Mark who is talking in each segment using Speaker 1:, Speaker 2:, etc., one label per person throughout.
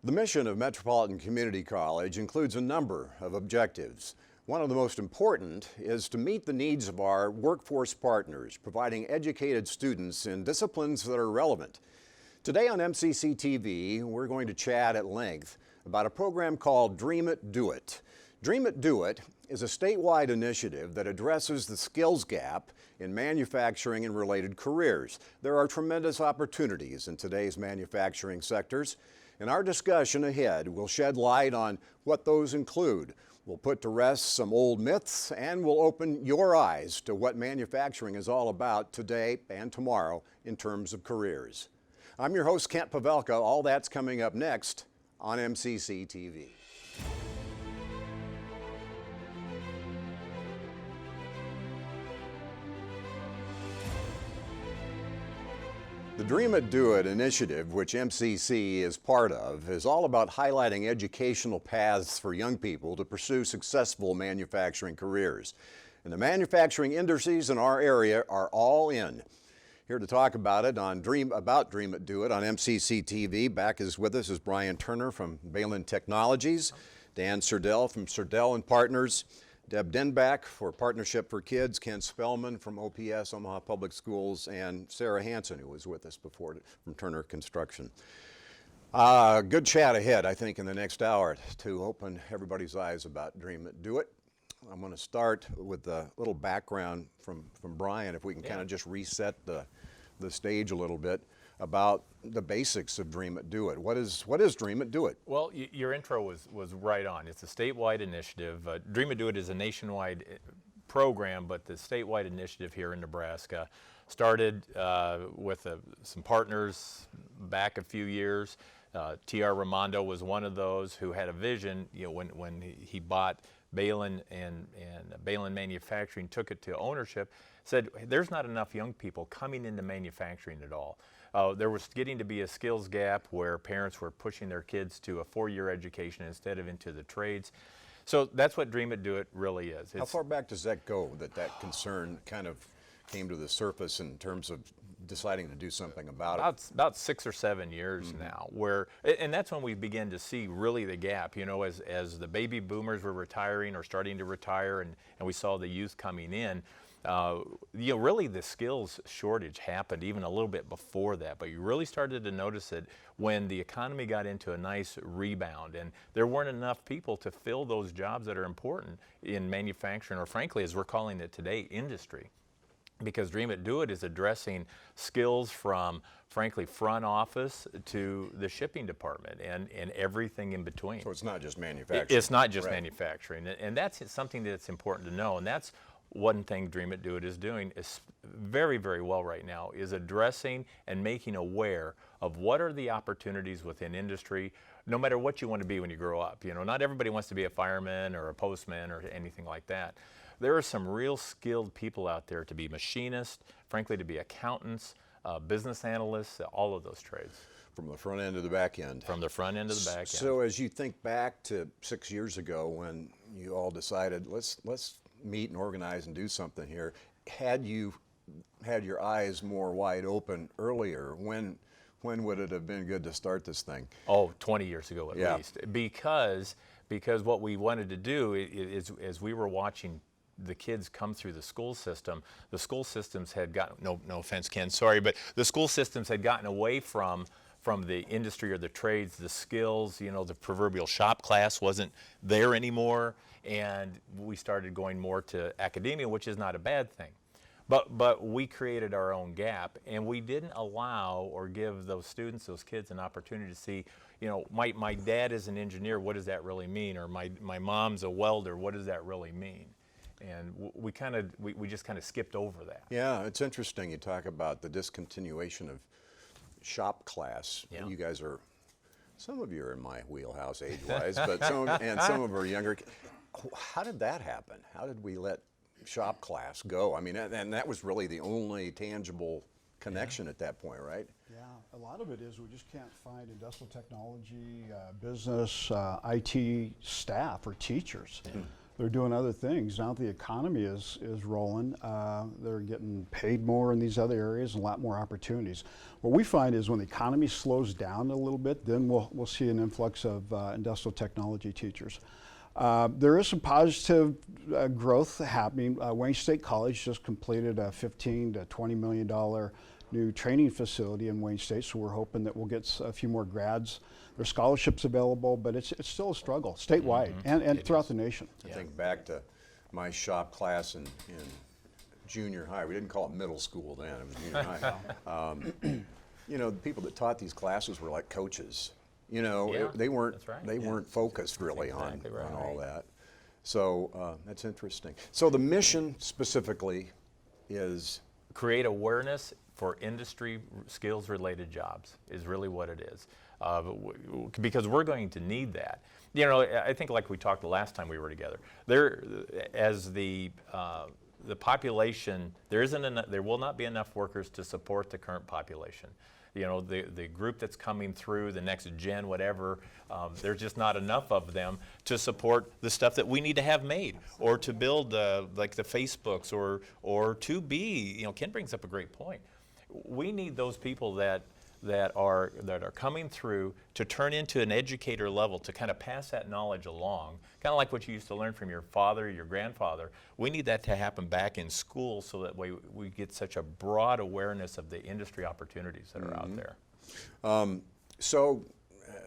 Speaker 1: The mission of Metropolitan Community College includes a number of objectives. One of the most important is to meet the needs of our workforce partners, providing educated students in disciplines that are relevant. Today on MCCTV, we're going to chat at length about a program called Dream It, Do It. Dream It, Do It is a statewide initiative that addresses the skills gap in manufacturing and related careers. There are tremendous opportunities in today's manufacturing sectors. In our discussion ahead, we'll shed light on what those include. We'll put to rest some old myths, and we'll open your eyes to what manufacturing is all about today and tomorrow in terms of careers. I'm your host, Kent Pavelka. All that's coming up next on MCCTV. The Dream It, Do It initiative, which MCC is part of, is all about highlighting educational paths for young people to pursue successful manufacturing careers. And the manufacturing industries in our area are all in. Here to talk about it on Dream It, Do It on MCC-TV. Back with us is Brian Turner from Balin Technologies, Dan Serdell from Serdell and Partners, Deb Denbach for Partnership for Kids, Ken Spellman from OPS, Omaha Public Schools, and Sarah Hansen, who was with us before from Turner Construction. Good chat ahead, I think, in the next hour to open everybody's eyes about Dream It, Do It. I'm going to start with a little background from Brian, if we can kind of just reset the stage a little bit about the basics of Dream It, Do It. What is Dream It, Do It?
Speaker 2: Well, your intro was right on. It's a statewide initiative. Dream It, Do It is a nationwide program, but the statewide initiative here in Nebraska started with some partners back a few years. T.R. Raimondo was one of those who had a vision, when he bought Balin and Balin Manufacturing, took it to ownership, said there's not enough young people coming into manufacturing at all. There was getting to be a skills gap where parents were pushing their kids to a 4-year education instead of into the trades. So that's what Dream It, Do It really is.
Speaker 1: How far back does that go, that concern kind of came to the surface in terms of deciding to do something about it?
Speaker 2: About 6 or 7 years now, and that's when we began to see really the gap, as the baby boomers were retiring or starting to retire, and we saw the youth coming in. Really the skills shortage happened even a little bit before that, but you really started to notice it when the economy got into a nice rebound, and there weren't enough people to fill those jobs that are important in manufacturing, or frankly, as we're calling it today, industry. Because Dream It, Do It is addressing skills from, frankly, front office to the shipping department and everything in between.
Speaker 1: So it's not just manufacturing.
Speaker 2: It's not just manufacturing, and that's something that's important to know, and that's one thing Dream It, Do It is doing is very, very well right now, is addressing and making aware of what are the opportunities within industry, no matter what you want to be when you grow up. Not everybody wants to be a fireman or a postman or anything like that. There are some real skilled people out there to be machinists, frankly, to be accountants, business analysts, all of those trades.
Speaker 1: From the front end to the back end.
Speaker 2: From the front end to the back end.
Speaker 1: So as you think back to 6 years ago when you all decided, let's meet and organize and do something here, had you had your eyes more wide open earlier, when would it have been good to start this thing?
Speaker 2: Oh, 20 years ago at least. Because what we wanted to do is as we were watching the kids come through the school systems had gotten, no offense, Ken, sorry, but the school systems had gotten away from the industry or the trades, the skills, the proverbial shop class wasn't there anymore, and we started going more to academia, which is not a bad thing. But we created our own gap, and we didn't allow or give those students, those kids, an opportunity to see, my dad is an engineer, what does that really mean? Or my mom's a welder, what does that really mean? And we just kind of skipped over that.
Speaker 1: Yeah, it's interesting you talk about the discontinuation of shop class.
Speaker 2: Yeah.
Speaker 1: You guys are, some of you are in my wheelhouse age-wise, but some of them are younger. How did that happen? How did we let shop class go? I mean, and that was really the only tangible connection at that point, right?
Speaker 3: Yeah, a lot of it is we just can't find industrial technology, business, IT staff or teachers. they're doing other things. Now the economy is rolling. They're getting paid more in these other areas and a lot more opportunities. What we find is when the economy slows down a little bit, then we'll see an influx of industrial technology teachers. There is some positive growth happening. Wayne State College just completed a $15 to $20 million new training facility in Wayne State, so we're hoping that we'll get a few more grads. There's scholarships available, but it's still a struggle statewide and throughout the nation.
Speaker 1: I think back to my shop class in junior high. We didn't call it middle school then, it was junior high. You know, the people that taught these classes were like coaches. You know, they weren't weren't focused really on all that. So that's interesting. So the mission specifically is
Speaker 2: create awareness for industry skills related jobs is really what it is. Because we're going to need that. You know, I think like we talked the last time we were together, as the population, there will not be enough workers to support the current population. You know, the group that's coming through, the next gen, whatever, there's just not enough of them to support the stuff that we need to have made, or to build like the Facebooks, or to be, you know, Ken brings up a great point. We need those people that are coming through to turn into an educator level, to kind of pass that knowledge along, kind of like what you used to learn from your father, your grandfather. We need that to happen back in school, so that way we get such a broad awareness of the industry opportunities that are out there.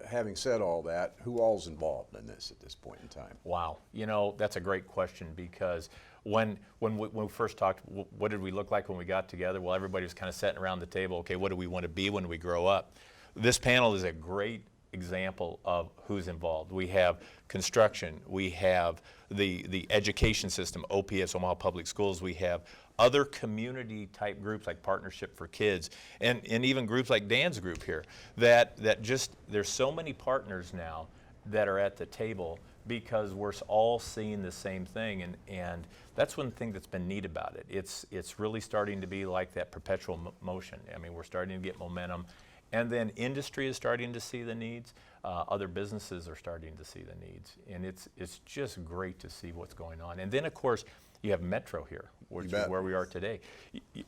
Speaker 1: Having said all that, who all's involved in this at this point in time?
Speaker 2: Wow, you know, that's a great question, because when we first talked, what did we look like when we got together? Well, everybody was kind of sitting around the table, okay, what do we want to be when we grow up? This panel is a great example of who's involved. We have construction, we have the education system, OPS, Omaha Public Schools, we have other community type groups like Partnership for Kids, and even groups like Dan's group here, that just, there's so many partners now that are at the table, because we're all seeing the same thing, and that's one thing that's been neat about it. It's really starting to be like that perpetual motion. I mean, we're starting to get momentum, and then industry is starting to see the needs. Other businesses are starting to see the needs, and it's just great to see what's going on. And then, of course, you have Metro here, which is where we are today.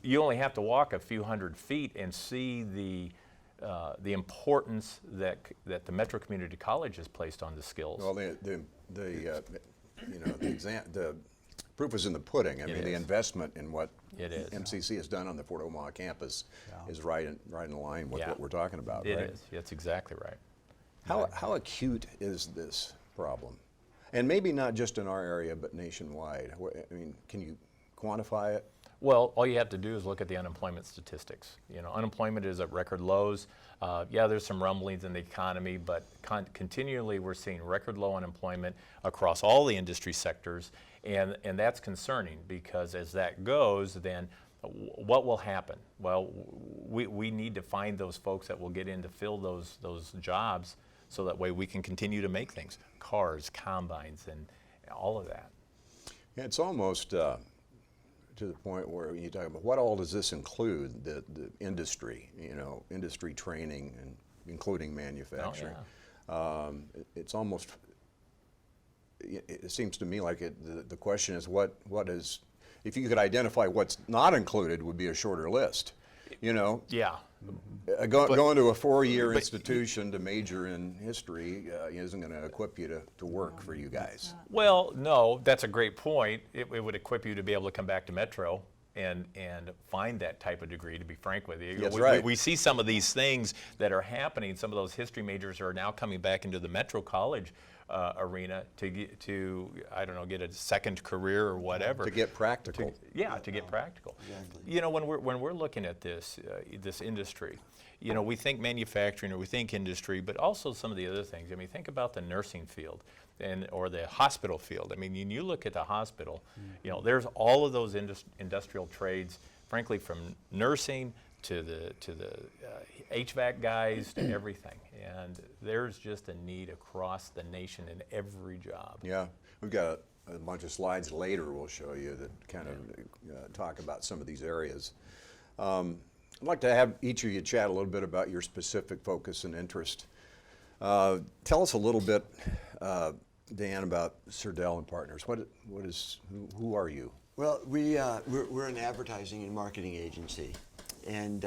Speaker 2: You only have to walk a few hundred feet and see the importance that the Metro Community College has placed on the skills.
Speaker 1: Well, the proof is in the pudding. I mean, the investment in what MCC has done on the Fort Omaha campus is right in line with what we're talking about.
Speaker 2: It
Speaker 1: right?
Speaker 2: is. That's exactly right.
Speaker 1: How acute is this problem? And maybe not just in our area, but nationwide. I mean, can you quantify it?
Speaker 2: Well, all you have to do is look at the unemployment statistics. You know, unemployment is at record lows. Yeah, there's some rumblings in the economy, but continually we're seeing record low unemployment across all the industry sectors, and that's concerning, because as that goes, then what will happen? Well, we need to find those folks that will get in to fill those jobs, so that way we can continue to make things, cars, combines, and all of that.
Speaker 1: Yeah, it's almost to the point where you talk about what all does this include, the industry, you know, industry training, and including manufacturing.
Speaker 2: Oh, yeah.
Speaker 1: It's almost, it seems to me like the question is what is, if you could identify what's not included, would be a shorter list, you know?
Speaker 2: Yeah.
Speaker 1: Going to a 4-year institution to major in history isn't going to equip you to work for you guys.
Speaker 2: Well, no, that's a great point. It would equip you to be able to come back to Metro and find that type of degree, to be frank with you.
Speaker 1: That's right.
Speaker 2: We see some of these things that are happening. Some of those history majors are now coming back into the Metro College arena to I don't know, get a second career or whatever.
Speaker 1: To get practical.
Speaker 2: To get practical. Exactly. You know, when we're looking at this industry, you know, we think manufacturing or we think industry, but also some of the other things. I mean, think about the nursing field or the hospital field. I mean, when you look at the hospital, you know, there's all of those industrial trades, frankly, from nursing to the HVAC guys to everything, and there's just a need across the nation in every job.
Speaker 1: Yeah, we've got a bunch of slides later we'll show you that kind of talk about some of these areas. I'd like to have each of you chat a little bit about your specific focus and interest. Tell us a little bit Dan, about Serdell and Partners. Who are you?
Speaker 4: Well, we're an advertising and marketing agency, and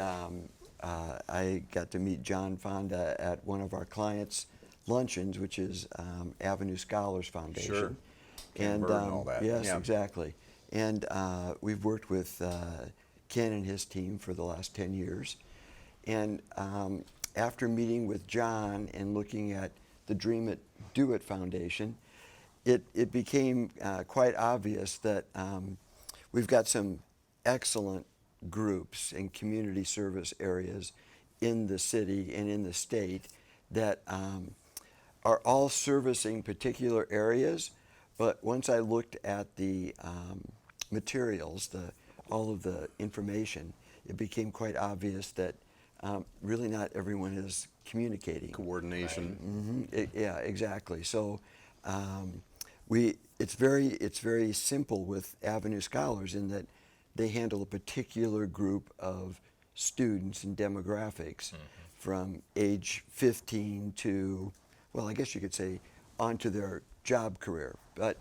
Speaker 4: I got to meet John Fonda at one of our clients' luncheons, which is Avenue Scholars Foundation.
Speaker 1: Sure.
Speaker 4: And
Speaker 1: Bird and all that.
Speaker 4: yes,
Speaker 1: Yeah.
Speaker 4: exactly. And we've worked with Ken and his team for the last 10 years. And after meeting with John and looking at the Dream It, Do It Foundation, it became quite obvious that we've got some excellent groups and community service areas in the city and in the state that are all servicing particular areas. But once I looked at the materials, all of the information, it became quite obvious that really not everyone is communicating.
Speaker 1: Coordination.
Speaker 4: Yeah, exactly. So it's very simple with Avenue Scholars in that they handle a particular group of students and demographics from age 15 to, well, I guess you could say, onto their job career. But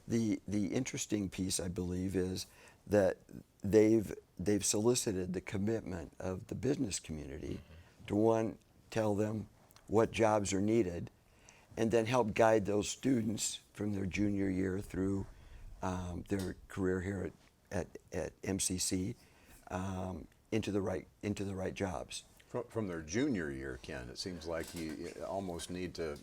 Speaker 4: the interesting piece, I believe, is that they've solicited the commitment of the business community to, one, tell them what jobs are needed, and then help guide those students from their junior year through their career here at MCC into the right jobs.
Speaker 1: From their junior year, Ken, it seems like you almost need to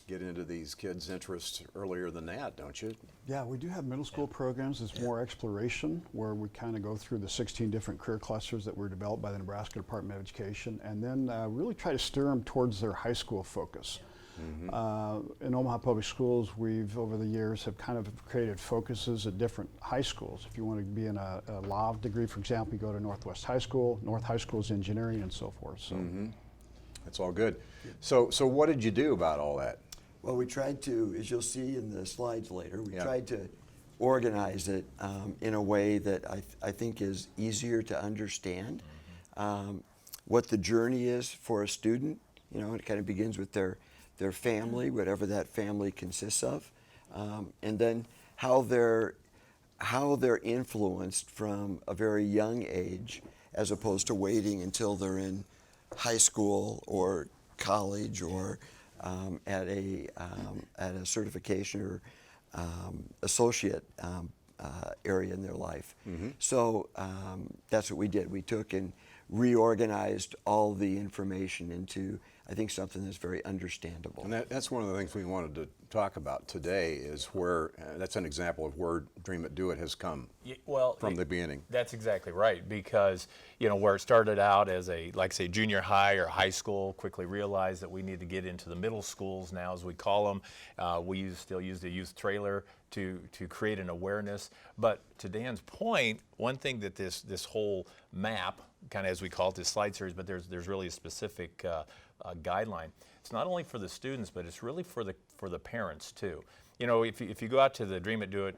Speaker 1: get into these kids' interests earlier than that, don't you?
Speaker 3: Yeah, we do have middle school programs. It's more exploration, where we kind of go through the 16 different career clusters that were developed by the Nebraska Department of Education, and then really try to steer them towards their high school focus. In Omaha Public Schools, we've over the years have kind of created focuses at different high schools. If you want to be in a law degree, for example, you go to Northwest High School. North High School is engineering and so forth. So
Speaker 1: That's all good. So what did you do about all that?
Speaker 4: Well, we tried to, as you'll see in the slides later, we
Speaker 1: Yeah.
Speaker 4: tried to organize it in a way that I think is easier to understand. What the journey is for a student, it kind of begins with their family, whatever that family consists of, and then how they're influenced from a very young age, as opposed to waiting until they're in high school or college or at a certification or associate area in their life. So that's what we did. We took and reorganized all the information into, I think, something that's very understandable.
Speaker 1: And that's one of the things we wanted to talk about today is where, that's an example of where Dream It, Do It has come from the beginning.
Speaker 2: That's exactly right, because where it started out as junior high or high school, quickly realized that we need to get into the middle schools now, as we call them. We still use the youth trailer to create an awareness. But to Dan's point, one thing that this whole map, kind of as we call it, this slide series, but there's really a specific guideline. It's not only for the students, but it's really for the parents too. If you go out to the Dream It, Do It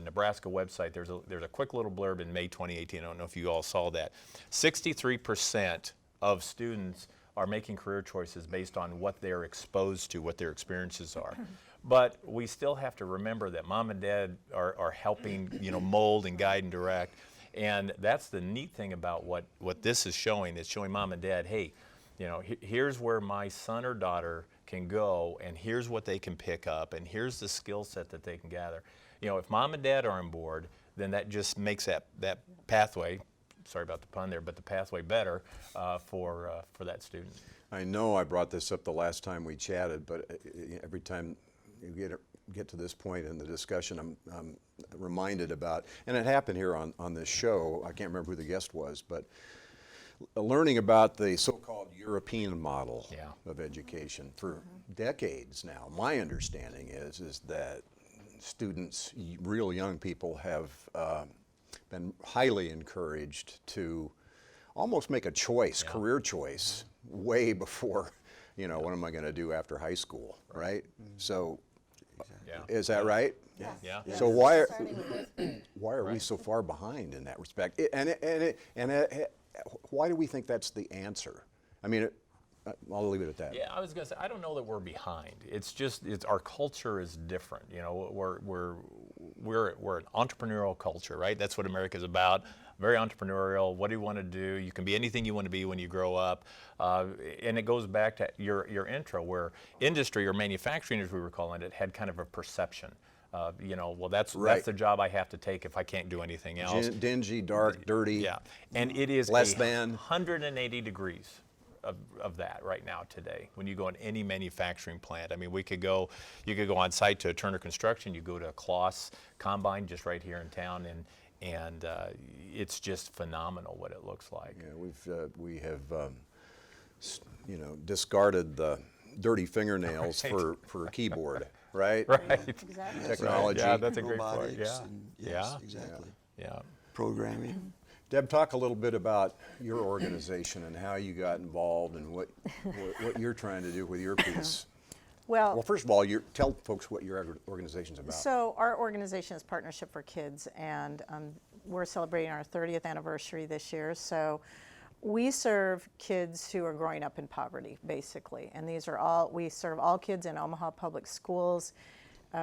Speaker 2: Nebraska website, there's a quick little blurb in May 2018. I don't know if you all saw that. 63% of students are making career choices based on what they're exposed to, what their experiences are. But we still have to remember that mom and dad are helping, mold and guide and direct. And that's the neat thing about what this is showing. It's showing mom and dad, hey, here's where my son or daughter can go, and here's what they can pick up, and here's the skill set that they can gather. If mom and dad are on board, then that just makes that pathway, sorry about the pun there, but the pathway better for that student.
Speaker 1: I know I brought this up the last time we chatted, but every time you get to this point in the discussion, I'm reminded about, and it happened here on this show, I can't remember who the guest was, but learning about the so-called European model of education for decades now. My understanding is that students, real young people, have been highly encouraged to almost make a choice, career choice, way before, what am I going to do after high school, right? So, is that right?
Speaker 2: Yeah.
Speaker 1: So why are we so far behind in that respect? Why do we think that's the answer? I mean, I'll leave it at that.
Speaker 2: Yeah, I was going to say, I don't know that we're behind. It's just, our culture is different. You know, we're an entrepreneurial culture, right? That's what America's about. Very entrepreneurial. What do you want to do? You can be anything you want to be when you grow up. And it goes back to your intro, where industry, or manufacturing as we were calling it, had kind of a perception. You know, well, that's the job I have to take if I can't do anything else.
Speaker 1: Dingy, dark, dirty.
Speaker 2: Yeah, and it is
Speaker 1: less than
Speaker 2: 180 degrees of that right now today. When you go in any manufacturing plant, I mean, you could go on site to a Turner Construction, you go to a Kloss combine just right here in town, and it's just phenomenal what it looks like.
Speaker 1: Yeah, we have you know, discarded the dirty fingernails for a keyboard, right?
Speaker 2: Right.
Speaker 5: Exactly.
Speaker 1: Technology.
Speaker 2: Yeah, that's a great point.
Speaker 4: Robotics
Speaker 2: Yeah.
Speaker 4: and- yes,
Speaker 2: Yeah.
Speaker 4: exactly.
Speaker 2: Yeah.
Speaker 4: Programming.
Speaker 1: Deb, talk a little bit about your organization and how you got involved and what you're trying to do with your piece. Well, first of all, tell folks what your organization's about.
Speaker 5: So our organization is Partnership for Kids, and we're celebrating our 30th anniversary this year. So we serve kids who are growing up in poverty, basically. And we serve all kids in Omaha Public Schools.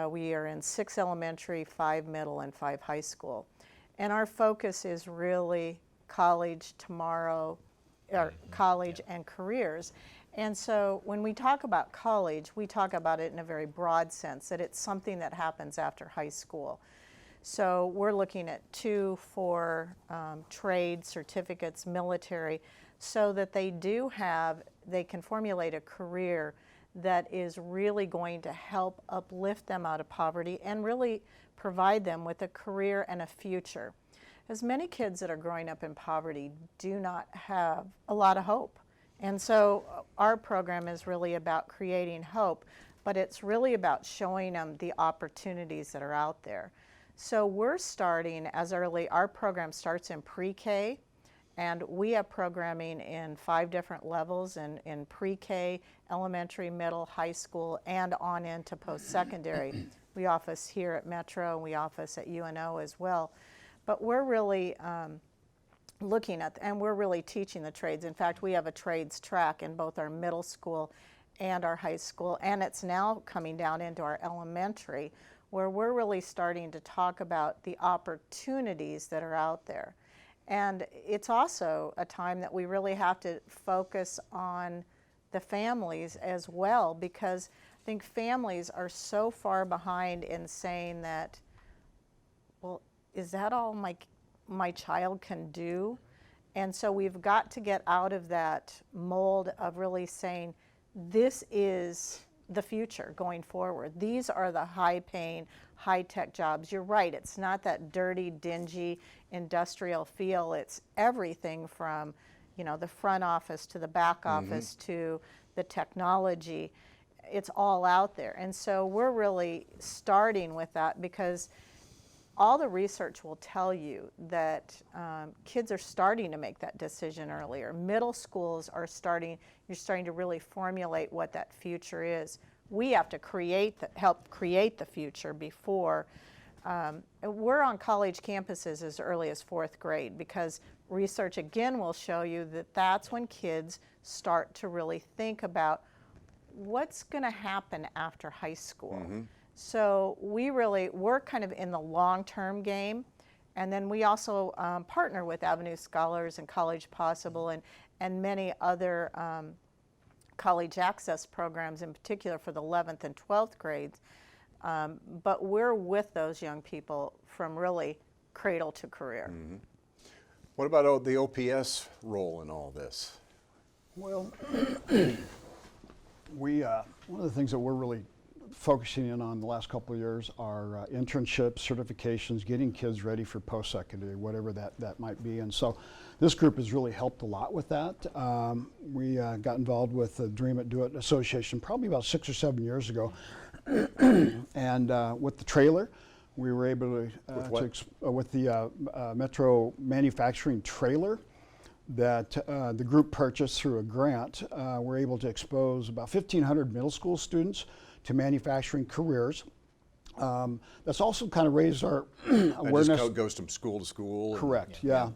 Speaker 5: We are in 6 elementary, 5 middle, and 5 high school. And our focus is really college tomorrow, or college and careers. And so when we talk about college, we talk about it in a very broad sense, that it's something that happens after high school. So we're looking at 2 for trade, certificates, military, so that they can formulate a career that is really going to help uplift them out of poverty and really provide them with a career and a future. As many kids that are growing up in poverty do not have a lot of hope. And so our program is really about creating hope, but it's really about showing them the opportunities that are out there. So we're starting our program starts in pre-K, and we have programming in 5 different levels in pre-K, elementary, middle, high school, and on into post-secondary. We office here at Metro, and we office at UNO as well. But we're really looking at, and we're really teaching the trades. In fact, we have a trades track in both our middle school and our high school, and it's now coming down into our elementary, where we're really starting to talk about the opportunities that are out there. And it's also a time that we really have to focus on the families as well, because I think families are so far behind in saying that, well, is that all my child can do? And so we've got to get out of that mold of really saying, this is the future going forward. These are the high-paying, high-tech jobs. You're right, it's not that dirty, dingy industrial feel. It's everything from, the front office to the back office to the technology. It's all out there. And so we're really starting with that, because all the research will tell you that kids are starting to make that decision earlier. Middle schools are you're starting to really formulate what that future is. We have to help create the future before. We're on college campuses as early as 4th grade, because research again will show you that that's when kids start to really think about what's going to happen after high school. So we're kind of in the long-term game, and then we also partner with Avenue Scholars and College Possible and many other college access programs, in particular for the 11th and 12th grades. But we're with those young people from really cradle to career.
Speaker 1: What about the OPS role in all this?
Speaker 3: Well, one of the things that we're really focusing in on the last couple of years are internships, certifications, getting kids ready for post-secondary, whatever that might be. And so this group has really helped a lot with that. We got involved with the Dream It, Do It Association probably about 6 or 7 years ago. And with the trailer, we were able to, with the Metro manufacturing trailer that the group purchased through a grant, we're able to expose about 1,500 middle school students to manufacturing careers. That's also kind of raised our awareness.
Speaker 1: It just goes from school to school.
Speaker 3: Correct, yeah.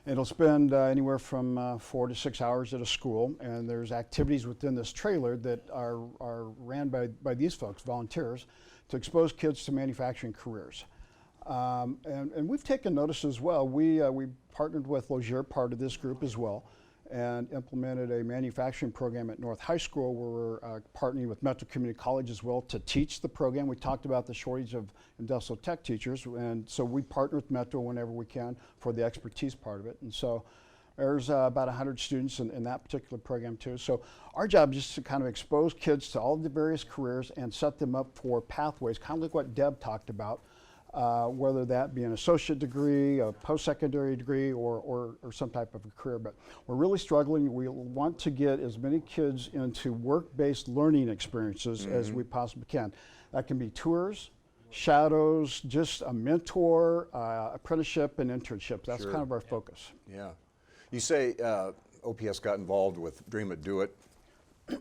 Speaker 3: It'll spend anywhere from 4 to 6 hours at a school, and there's activities within this trailer that are ran by these folks, volunteers, to expose kids to manufacturing careers. And we've taken notice as well. We partnered with Lozier, part of this group as well, and implemented a manufacturing program at North High School where we're partnering with Metro Community College as well to teach the program. We talked about the shortage of industrial tech teachers, and so we partner with Metro whenever we can for the expertise part of it. And so there's about 100 students in that particular program too. So our job is just to kind of expose kids to all the various careers and set them up for pathways, kind of like what Deb talked about. Whether that be an associate degree, a post-secondary degree, or some type of a career. But we're really struggling. We want to get as many kids into work-based learning experiences as we possibly can. That can be tours, shadows, just a mentor, apprenticeship, and internships. That's kind of our focus.
Speaker 1: Yeah. You say OPS got involved with Dream It, Do It,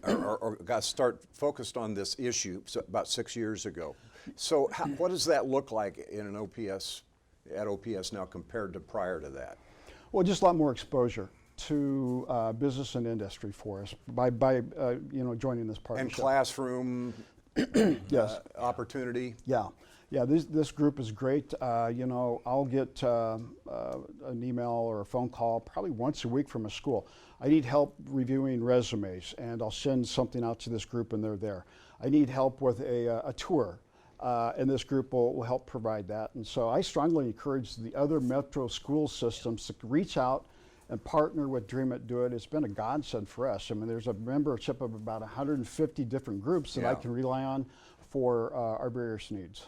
Speaker 1: or got focused on this issue about 6 years ago. So what does that look like in an OPS, at OPS now compared to prior to that?
Speaker 3: Well, just a lot more exposure to business and industry for us by joining this partnership.
Speaker 1: And classroom
Speaker 3: yes.
Speaker 1: Opportunity?
Speaker 3: Yeah. Yeah, this group is great. I'll get an email or a phone call probably once a week from a school. I need help reviewing resumes, and I'll send something out to this group, and they're there. I need help with a tour, and this group will help provide that. And so I strongly encourage the other Metro school systems to reach out and partner with Dream It, Do It. It's been a godsend for us. I mean, there's a membership of about 150 different groups that I can rely on for our various needs.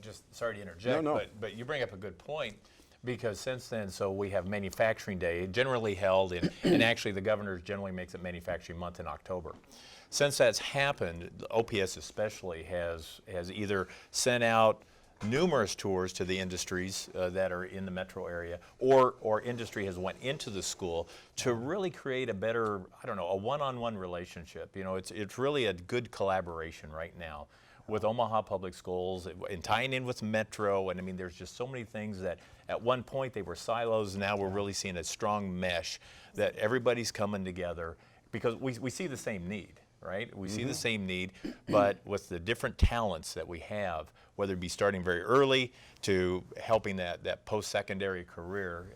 Speaker 2: Just sorry to interject, but you bring up a good point, because since then, so we have Manufacturing Day, generally held in, and actually the governor generally makes it Manufacturing Month in October. Since that's happened, OPS especially has either sent out numerous tours to the industries that are in the metro area, or industry has went into the school to really create a better, a one-on-one relationship. It's really a good collaboration right now with Omaha Public Schools and tying in with Metro. And I mean, there's just so many things that at one point they were silos. Now we're really seeing a strong mesh that everybody's coming together because we see the same need. Right? We see the same need, but with the different talents that we have, whether it be starting very early to helping that post-secondary career,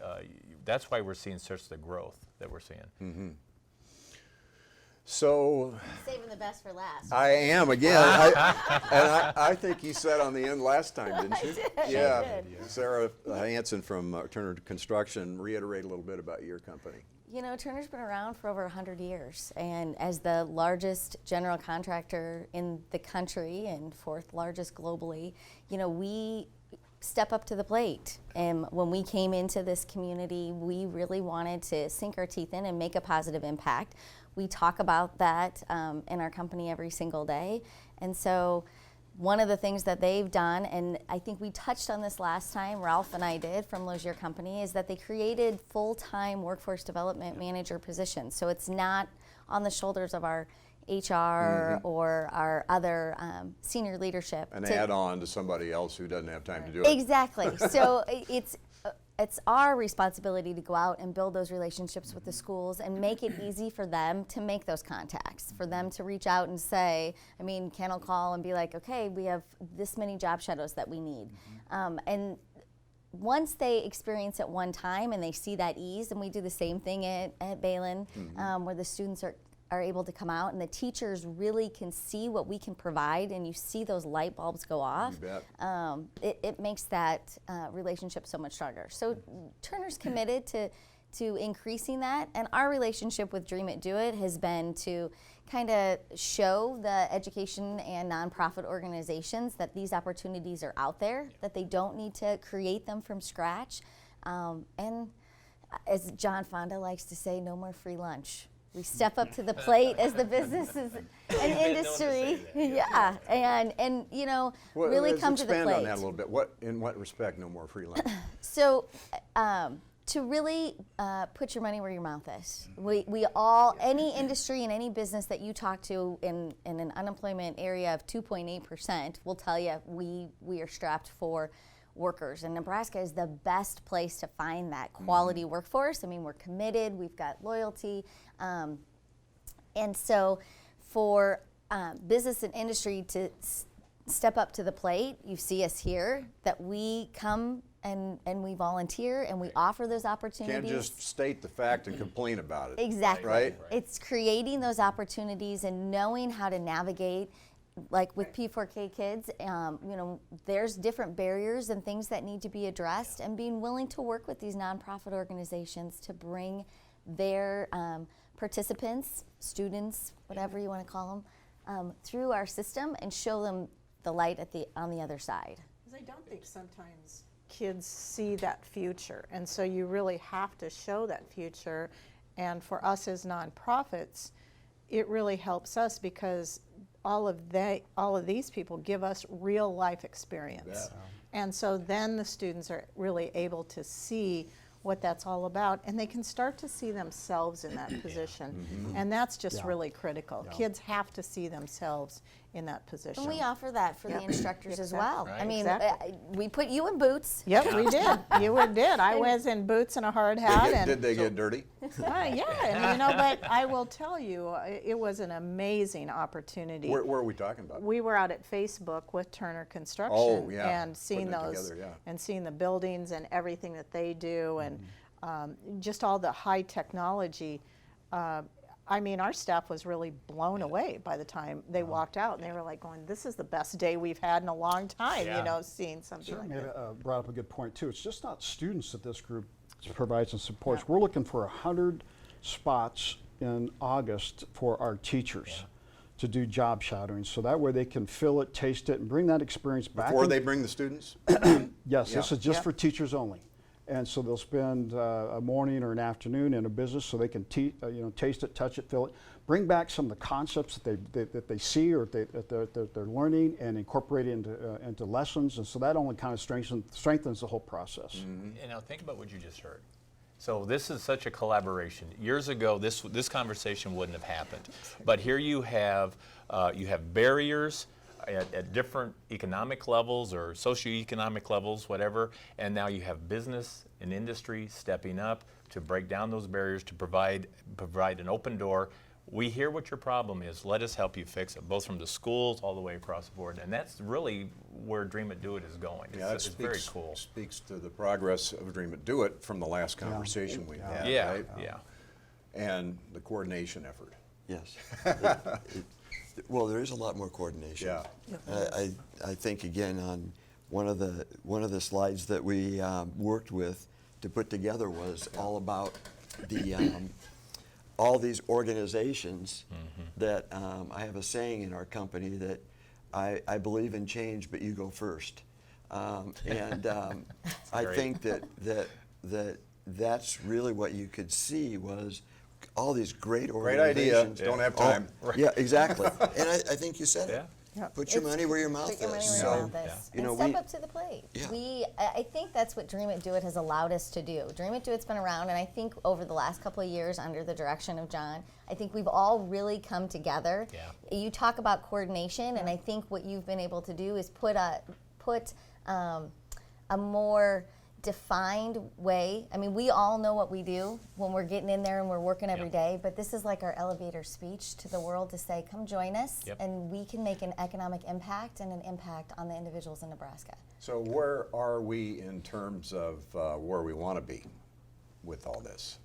Speaker 2: that's why we're seeing such the growth that we're seeing.
Speaker 1: So
Speaker 6: saving the best for last.
Speaker 1: I am again, I think you said on the end last time, didn't you?
Speaker 6: I did.
Speaker 1: Yeah.
Speaker 6: I did.
Speaker 1: Sarah Hansen from Turner Construction, reiterate a little bit about your company.
Speaker 6: Turner's been around for over 100 years, and as the largest general contractor in the country and fourth largest globally, we step up to the plate. And when we came into this community, we really wanted to sink our teeth in and make a positive impact. We talk about that in our company every single day. And so one of the things that they've done, and I think we touched on this last time, Ralph and I did from Lozier Company, is that they created full-time workforce development manager positions. So it's not on the shoulders of our HR or our other senior leadership.
Speaker 1: An add-on to somebody else who doesn't have time to do it.
Speaker 6: Exactly. So it's our responsibility to go out and build those relationships with the schools and make it easy for them to make those contacts, for them to reach out and say, Ken will call and be like, okay, we have this many job shadows that we need. And once they experience it one time and they see that ease, and we do the same thing at Balin, where the students are able to come out and the teachers really can see what we can provide, and you see those light bulbs go off.
Speaker 1: You bet.
Speaker 6: It makes that relationship so much stronger. So Turner's committed to increasing that, and our relationship with Dream It, Do It has been to kind of show the education and nonprofit organizations that these opportunities are out there, that they don't need to create them from scratch. And as John Fonda likes to say, no more free lunch. We step up to the plate as the businesses and industry, and really come to the plate.
Speaker 1: Expand on that a little bit. In what respect, no more free lunch?
Speaker 6: So, to really put your money where your mouth is. We all, any industry and any business that you talk to in an unemployment area of 2.8% will tell you we are strapped for workers, and Nebraska is the best place to find that quality workforce. I mean, we're committed, we've got loyalty, and so for business and industry to step up to the plate, you see us here, that we come and we volunteer and we offer those opportunities.
Speaker 1: Can't just state the fact and complain about it.
Speaker 6: Exactly.
Speaker 1: Right?
Speaker 6: It's creating those opportunities and knowing how to navigate, like with P4K kids, you know, there's different barriers and things that need to be addressed, and being willing to work with these nonprofit organizations to bring their participants, students, whatever you want to call them, through our system and show them the light on the other side.
Speaker 5: Because I don't think sometimes kids see that future, and so you really have to show that future. And for us as nonprofits, it really helps us because all of these people give us real life experience. And so then the students are really able to see what that's all about, and they can start to see themselves in that position. And that's just really critical. Kids have to see themselves in that position.
Speaker 6: And we offer that for the instructors as well.
Speaker 2: Right.
Speaker 6: I mean,
Speaker 5: Exactly.
Speaker 6: we put you in boots.
Speaker 5: Yep, we did. You did. I was in boots and a hard hat. And
Speaker 1: Did they get dirty?
Speaker 5: yeah, and you know, but I will tell you, it was an amazing opportunity.
Speaker 1: Where are we talking about?
Speaker 5: We were out at Facebook with Turner Construction
Speaker 1: Oh, yeah.
Speaker 5: and seeing
Speaker 1: Putting it
Speaker 5: those
Speaker 1: together, yeah.
Speaker 5: and seeing the buildings and everything that they do and just all the high technology. I mean, our staff was really blown away by the time they walked out, and they were like going, this is the best day we've had in a long time, you know, seeing something
Speaker 3: Sarah
Speaker 5: like that.
Speaker 3: brought up a good point too. It's just not students that this group provides and supports. We're looking for 100 spots in August for our teachers to do job shadowing, so that way they can feel it, taste it, and bring that experience back.
Speaker 1: Before they bring the students?
Speaker 3: Yes, this
Speaker 1: Yeah.
Speaker 3: is just
Speaker 5: Yep.
Speaker 3: for teachers only. And so they'll spend a morning or an afternoon in a business so they can taste it, touch it, feel it, bring back some of the concepts that they see or that they're learning and incorporate it into lessons. And so that only kind of strengthens the whole process.
Speaker 2: You know, think about what you just heard. So this is such a collaboration. Years ago, this conversation wouldn't have happened. But here you have barriers at different economic levels or socioeconomic levels, whatever, and now you have business and industry stepping up to break down those barriers, to provide an open door. We hear what your problem is. Let us help you fix it, both from the schools all the way across the board. And that's really where Dream It, Do It is going.
Speaker 1: Yeah,
Speaker 2: It's very cool.
Speaker 1: Speaks to the progress of Dream It, Do It from the last conversation we had,
Speaker 2: Yeah,
Speaker 1: right?
Speaker 2: yeah.
Speaker 1: And the coordination effort.
Speaker 4: Yes. Well, there is a lot more coordination.
Speaker 1: Yeah.
Speaker 4: I think again on one of the slides that we worked with to put together was all about the all these organizations that I have a saying in our company that I believe in change, but you go first. And I
Speaker 2: great.
Speaker 4: think that's really what you could see was all these great
Speaker 1: Great idea,
Speaker 4: organizations.
Speaker 1: don't have time.
Speaker 4: Yeah, exactly. And I think you said it.
Speaker 2: Yeah.
Speaker 4: Put your money where your mouth
Speaker 6: Put your money
Speaker 4: is.
Speaker 6: where your
Speaker 4: So,
Speaker 6: mouth is.
Speaker 4: you know,
Speaker 6: And step
Speaker 4: we-
Speaker 6: up to the plate.
Speaker 4: Yeah.
Speaker 6: I think that's what Dream It, Do It has allowed us to do. Dream It, Do It's been around, and I think over the last couple of years under the direction of John, I think we've all really come together.
Speaker 2: Yeah.
Speaker 6: You talk about coordination, and I think what you've been able to do is put a more defined way. I mean, we all know what we do when we're getting in there and we're working every day, but this is like our elevator speech to the world to say, come join us,
Speaker 2: Yep.
Speaker 6: and we can make an economic impact and an impact on the individuals in Nebraska.
Speaker 1: So where are we in terms of where we want to be with all this?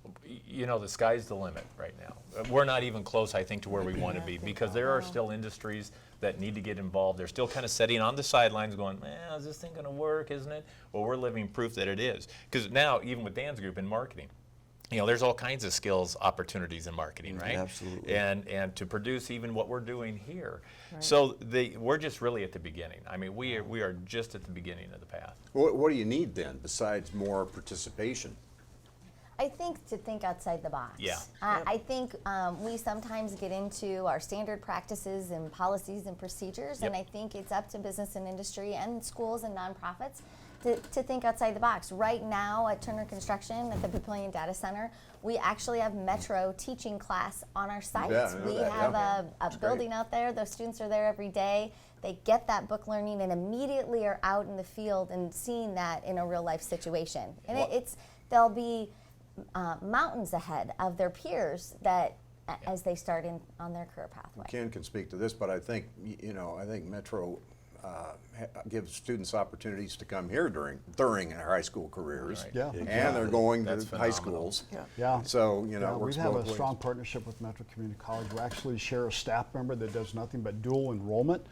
Speaker 2: You know, the sky's the limit right now. We're not even close, I think, to where we want to be, because there are still industries that need to get involved. They're still kind of sitting on the sidelines going, is this thing going to work, isn't it? Well, we're living proof that it is. Because now, even with Dan's group in marketing, you know, there's all kinds of skills opportunities in marketing, right?
Speaker 4: Absolutely.
Speaker 2: And to produce even what we're doing here. So we're just really at the beginning. I mean, we are just at the beginning of the path.
Speaker 1: What do you need then, besides more participation?
Speaker 6: I think to think outside the box.
Speaker 2: Yeah.
Speaker 6: I think we sometimes get into our standard practices and policies and procedures, and
Speaker 2: Yep.
Speaker 6: I think it's up to business and industry and schools and nonprofits to think outside the box. Right now at Turner Construction at the Papillion Data Center, we actually have Metro teaching class on our site.
Speaker 1: Yeah, I know
Speaker 6: We
Speaker 1: that,
Speaker 6: have
Speaker 1: yeah.
Speaker 6: a building out there. Those students are there every day. They get that book learning and immediately are out in the field and seeing that in a real life situation. And they'll be mountains ahead of their peers that as they start on their career pathway.
Speaker 1: Ken can speak to this, but I think, I think Metro gives students opportunities to come here during their high school careers.
Speaker 2: Right.
Speaker 3: Yeah.
Speaker 1: And they're going
Speaker 2: That's
Speaker 1: to high
Speaker 2: phenomenal.
Speaker 1: schools.
Speaker 3: Yeah.
Speaker 1: So, it
Speaker 3: Yeah, we
Speaker 1: works
Speaker 3: have
Speaker 1: both
Speaker 3: a
Speaker 1: ways.
Speaker 3: strong partnership with Metro Community College. We actually share a staff member that does nothing but dual enrollment,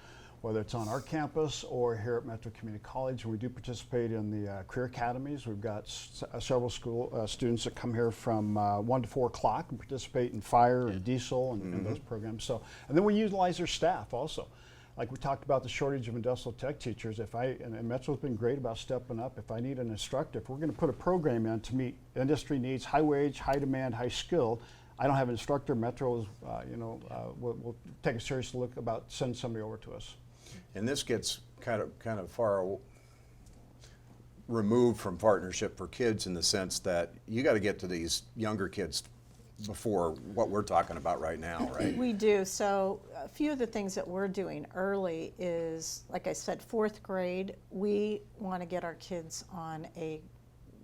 Speaker 3: whether it's on our campus or here at Metro Community College. We do participate in the career academies. We've got several school students that come here from 1 to 4 o'clock and participate in fire and diesel and those programs. So, and then we utilize their staff also. Like we talked about the shortage of industrial tech teachers. And Metro's been great about stepping up. If I need an instructor, if we're going to put a program in to meet industry needs, high wage, high demand, high skilled, I don't have an instructor. Metro is, will take a serious look about sending somebody over to us.
Speaker 1: And this gets kind of far removed from Partnership for Kids in the sense that you got to get to these younger kids before what we're talking about right now, right?
Speaker 5: We do. So a few of the things that we're doing early is, like I said, 4th grade, we want to get our kids on a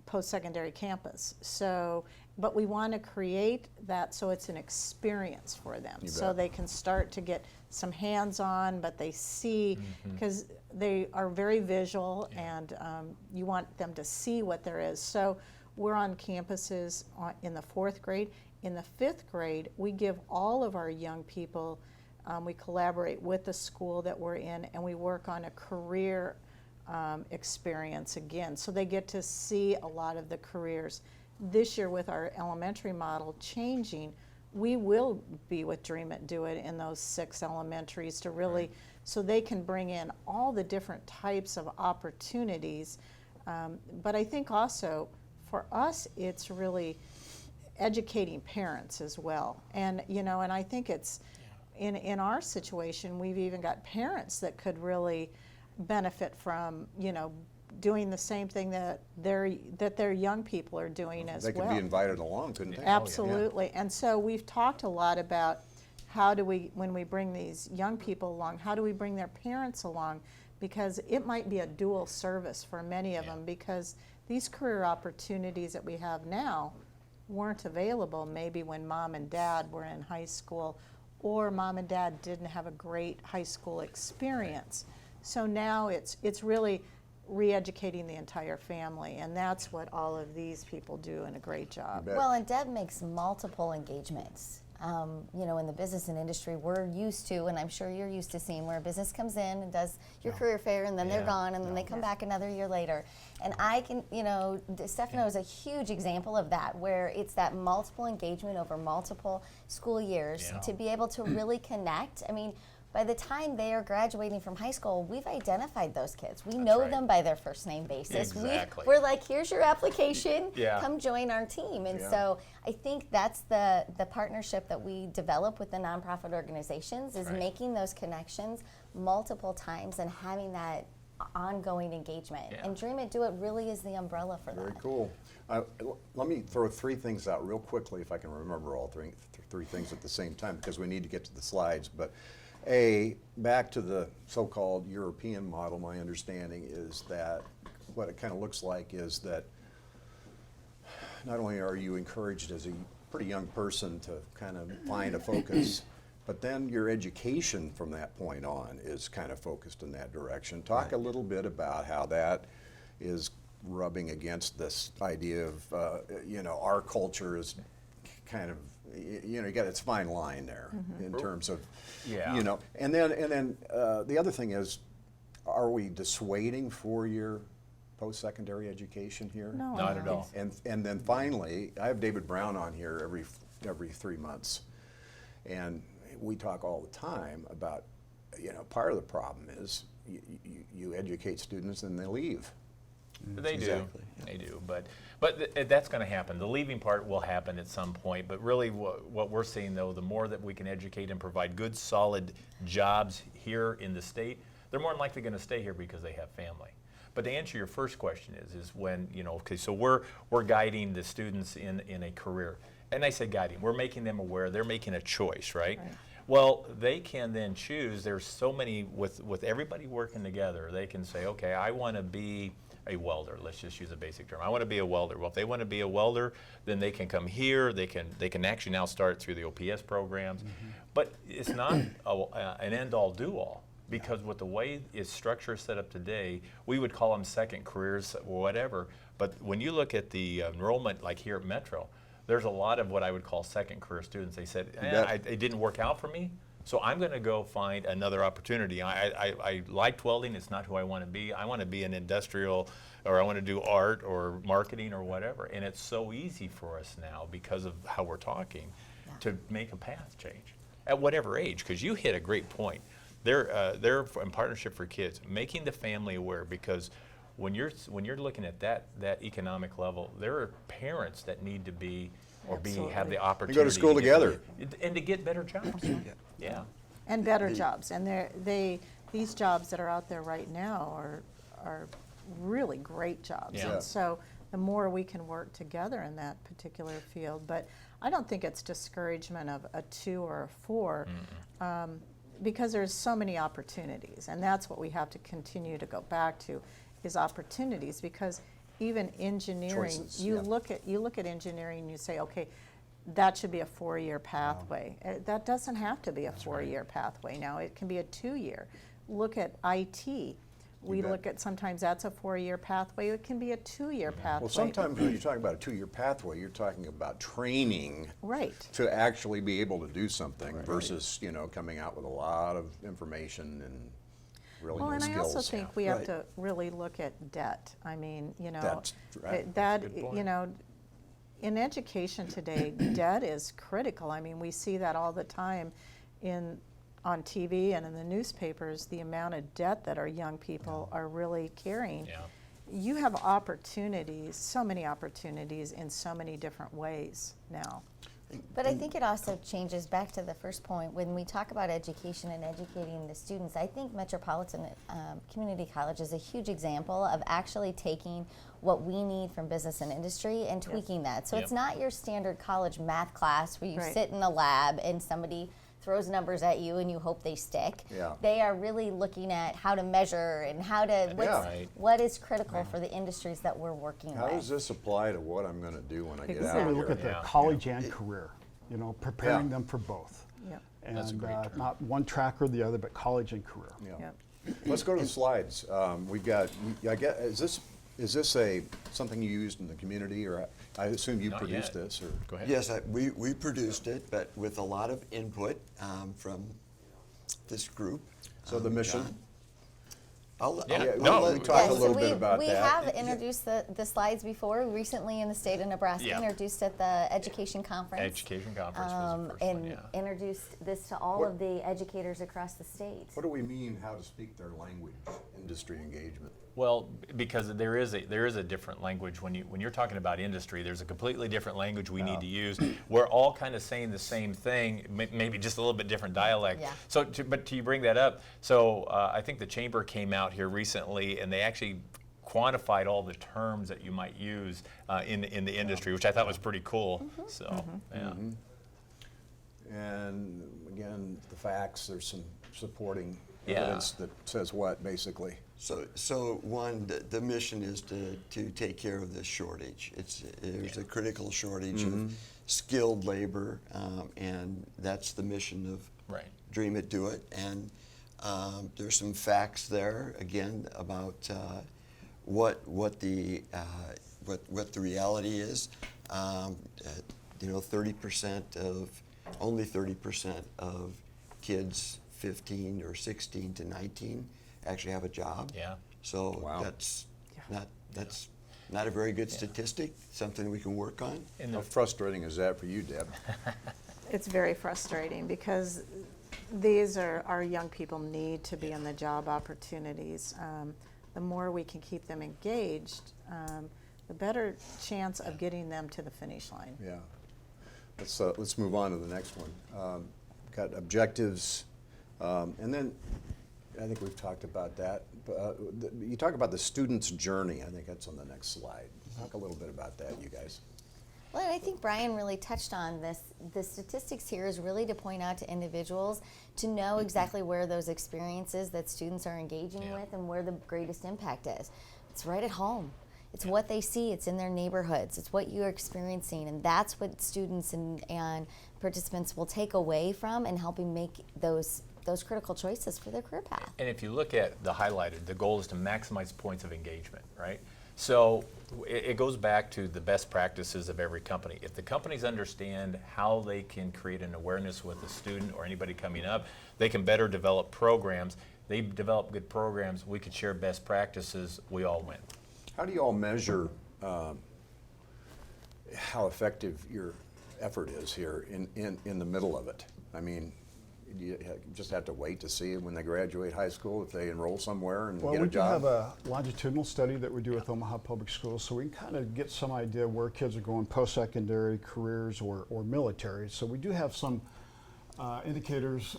Speaker 5: post-secondary campus. So, but we want to create that so it's an experience for them.
Speaker 1: You
Speaker 5: So
Speaker 1: bet.
Speaker 5: they can start to get some hands-on, but they see, because they are very visual and you want them to see what there is. So we're on campuses in the 4th grade. In the 5th grade, we give all of our young people, we collaborate with the school that we're in, and we work on a career experience again. So they get to see a lot of the careers. This year with our elementary model changing, we will be with Dream It, Do It in those 6 elementaries to really, so they can bring in all the different types of opportunities. But I think also for us, it's really educating parents as well. And, and I think it's, in our situation, we've even got parents that could really benefit from, doing the same thing that their young people are doing as
Speaker 1: They
Speaker 5: well.
Speaker 1: could be invited along, couldn't they?
Speaker 5: Absolutely. And so we've talked a lot about how do we, when we bring these young people along, how do we bring their parents along? Because it might be a dual service for many of them, because these career opportunities that we have now weren't available maybe when mom and dad were in high school, or mom and dad didn't have a great high school experience. So now it's really re-educating the entire family, and that's what all of these people do, and a great job.
Speaker 1: bet.
Speaker 6: Well, and Deb makes multiple engagements. In the business and industry, we're used to, and I'm sure you're used to seeing, where a business comes in and does your career fair, and then they're gone, and then they come back another year later. And I can, Stefano is a huge example of that, where it's that multiple engagement over multiple school years to be able to really connect. I mean, by the time they are graduating from high school, we've identified those kids. We know
Speaker 2: right.
Speaker 6: them by their first name basis.
Speaker 2: Exactly.
Speaker 6: We're like, here's your application,
Speaker 2: Yeah.
Speaker 6: come join our team. And
Speaker 1: Yeah.
Speaker 6: so I think that's the partnership that we develop with the nonprofit organizations, is
Speaker 2: Right.
Speaker 6: making those connections multiple times and having that ongoing engagement.
Speaker 2: Yeah.
Speaker 6: And Dream It, Do It really is the umbrella for
Speaker 1: Very
Speaker 6: that.
Speaker 1: cool. Let me throw 3 things out real quickly, if I can remember all three things at the same time, because we need to get to the slides. But back to the so-called European model, my understanding is that what it kind of looks like is that not only are you encouraged as a pretty young person to kind of find a focus, but then your education from that point on is kind of focused in that direction. Talk a little bit about how that is rubbing against this idea of, our culture is kind of, you got its fine line there in terms of, and then the other thing is, are we dissuading 4-year post-secondary education here?
Speaker 5: No,
Speaker 2: Not at all.
Speaker 1: And then finally, I have David Brown on here every 3 months, and we talk all the time about, part of the problem is you educate students and they leave.
Speaker 2: They
Speaker 4: Exactly,
Speaker 2: do, they do, but that's going to happen. The leaving part will happen at some point, but really what we're seeing, though, the more that we can educate and provide good, solid jobs here in the state, they're more than likely going to stay here because they have family. But to answer your first question is when, okay, so we're guiding the students in a career. And I say guiding, we're making them aware, they're making a choice, right? Well, they can then choose. There's so many, with everybody working together, they can say, okay, I want to be a welder. Let's just use a basic term. I want to be a welder. Well, if they want to be a welder, then they can come here. They can actually now start through the OPS programs. But it's not an end-all, do-all. Because with the way its structure is set up today, we would call them second careers or whatever. But when you look at the enrollment, like here at Metro, there's a lot of what I would call second career students. They said, it didn't work out for me, so I'm going to go find another opportunity. I liked welding. It's not who I want to be. I want to be an industrial, or I want to do art or marketing or whatever. And it's so easy for us now because of how we're talking to make a path change at whatever age, because you hit a great point. They're in partnership for kids, making the family aware, because when you're looking at that economic level, there are parents that need to be or have the opportunity
Speaker 1: go to school together
Speaker 2: and to get better jobs. Yeah.
Speaker 5: And better jobs. And these jobs that are out there right now are really great jobs.
Speaker 2: Yeah.
Speaker 5: And so the more we can work together in that particular field. But I don't think it's discouragement of a 2 or a 4. Because there's so many opportunities, and that's what we have to continue to go back to, is opportunities. Because even engineering,
Speaker 1: Choices,
Speaker 5: you look at engineering and you say, okay, that should be a 4-year pathway. That doesn't have to be a 4-year pathway now. It can be a 2-year. Look at IT. We look at, sometimes that's a 4-year pathway. It can be a 2-year pathway.
Speaker 1: Well, sometimes when you're talking about a 2-year pathway, you're talking about training to actually be able to do something versus, coming out with a lot of information and really no skills.
Speaker 5: And I also think we have to really look at debt. I mean,
Speaker 1: That's right.
Speaker 5: that, in education today, debt is critical. I mean, we see that all the time on TV and in the newspapers, the amount of debt that our young people are really carrying. You have opportunities, so many opportunities in so many different ways now.
Speaker 6: But I think it also changes back to the first point. When we talk about education and educating the students, I think Metropolitan Community College is a huge example of actually taking what we need from business and industry and tweaking that. So it's not your standard college math class where you sit in a lab and somebody throws numbers at you and you hope they stick. They are really looking at how to measure and how to, what is critical for the industries that we're working with.
Speaker 1: How does this apply to what I'm going to do when I get out
Speaker 3: We
Speaker 1: of here?
Speaker 3: look at the college and career, preparing them for both. And
Speaker 2: That's a great term.
Speaker 3: not one track or the other, but college and career.
Speaker 1: Let's go to the slides. We've got, I guess, is this something you used in the community, or I assume you produced this? Or
Speaker 2: Go ahead.
Speaker 4: Yes, we produced it, but with a lot of input from this group.
Speaker 1: So the mission?
Speaker 4: John. I'll
Speaker 1: we
Speaker 4: let
Speaker 1: talked a
Speaker 6: so
Speaker 1: little bit about
Speaker 6: we
Speaker 1: that.
Speaker 6: have introduced the slides before. Recently in the state of Nebraska, introduced at the Education Conference.
Speaker 2: Education Conference was the first
Speaker 6: and
Speaker 2: one,
Speaker 6: introduced this to all of the educators across the state.
Speaker 1: What do we mean, how to speak their language, industry engagement?
Speaker 2: Well, because there is a different language when you're talking about industry. There's a completely different language we need to use. We're all kind of saying the same thing, maybe just a little bit different dialect. So, but you bring that up. So I think the chamber came out here recently, and they actually quantified all the terms that you might use in the industry, which I thought was pretty cool. So
Speaker 1: And again, the facts. There's some supporting evidence that says what, basically.
Speaker 4: So one, the mission is to take care of this shortage. There's a critical shortage of skilled labor, and that's the mission of Dream It, Do It. And there's some facts there again about what the reality is. 30% of kids 15 or 16 to 19 actually have a job. So that's not a very good statistic. Something we can work on.
Speaker 1: How frustrating is that for you, Deb?
Speaker 5: It's very frustrating because these are our young people need to be in the job opportunities. The more we can keep them engaged, the better chance of getting them to the finish line.
Speaker 1: Let's move on to the next one. Got objectives, and then I think we've talked about that. You talk about the student's journey. I think that's on the next slide. Talk a little bit about that, you guys.
Speaker 6: Well, and I think Brian really touched on this. The statistics here is really to point out to individuals to know exactly where those experiences that students are engaging with and where the greatest impact is. It's right at home. It's what they see. It's in their neighborhoods. It's what you're experiencing, and that's what students and participants will take away from and helping make those critical choices for their career path.
Speaker 2: And if you look at the highlighted, the goal is to maximize points of engagement, right? So it goes back to the best practices of every company. If the companies understand how they can create an awareness with a student or anybody coming up, they can better develop programs. They develop good programs, we could share best practices, we all win.
Speaker 1: How do you all measure how effective your effort is here in the middle of it? I mean, do you just have to wait to see when they graduate high school if they enroll somewhere and
Speaker 3: Well,
Speaker 1: get a
Speaker 3: we do
Speaker 1: job?
Speaker 3: have a longitudinal study that we do with Omaha Public Schools, so we can kind of get some idea where kids are going post-secondary, careers, or military. So we do have some indicators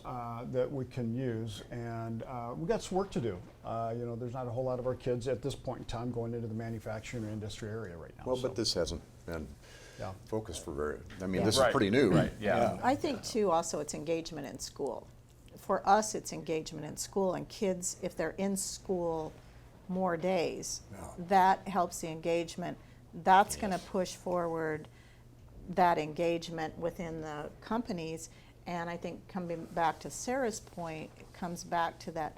Speaker 3: that we can use, and we've got some work to do. You know, there's not a whole lot of our kids at this point in time going into the manufacturing or industry area right now.
Speaker 1: Well,
Speaker 3: so.
Speaker 1: but this hasn't been
Speaker 3: Yeah.
Speaker 1: focused for very, I mean,
Speaker 5: Yeah.
Speaker 1: this
Speaker 2: Right.
Speaker 1: is pretty new.
Speaker 2: Right, yeah.
Speaker 5: I think too also it's engagement in school. For us, it's engagement in school, and kids, if they're in school more days, that helps the engagement. That's going to push forward that engagement within the companies. And I think coming back to Sarah's point, it comes back to that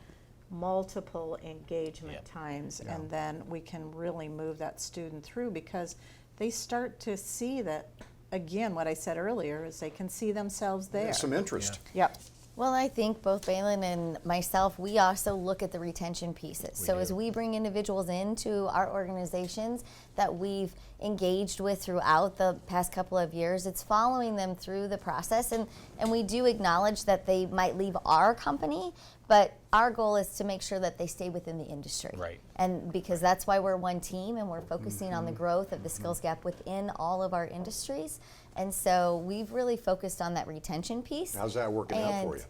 Speaker 5: multiple engagement times, and then we can really move that student through because they start to see that, again, what I said earlier, is they can see themselves there.
Speaker 1: There's some interest.
Speaker 5: Yep.
Speaker 6: Well, I think both Balin and myself, we also look at the retention pieces. So as we bring individuals into our organizations that we've engaged with throughout the past couple of years, it's following them through the process. And we do acknowledge that they might leave our company, but our goal is to make sure that they stay within the industry.
Speaker 2: Right.
Speaker 6: And because that's why we're one team and we're focusing on the growth of the skills gap within all of our industries. And so we've really focused on that retention piece.
Speaker 1: How's that working out for you?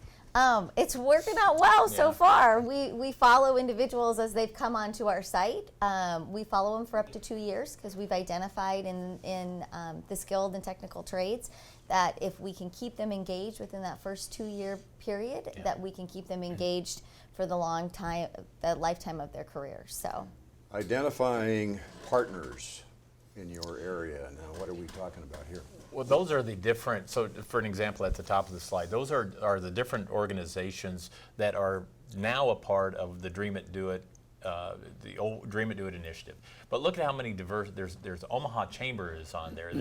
Speaker 6: It's working out well so
Speaker 2: Yeah.
Speaker 6: far. We follow individuals as they've come onto our site. We follow them for up to 2 years because we've identified in the skilled and technical trades that if we can keep them engaged within that first 2-year period, that we can keep them engaged for the long time, the lifetime of their career. So,
Speaker 1: Identifying partners in your area. Now, what are we talking about here?
Speaker 2: Well, those are the different, so for an example at the top of the slide, those are the different organizations that are now a part of the Dream It, Do It, the old Dream It, Do It initiative. But look at how many diverse, there's Omaha Chamber is on there,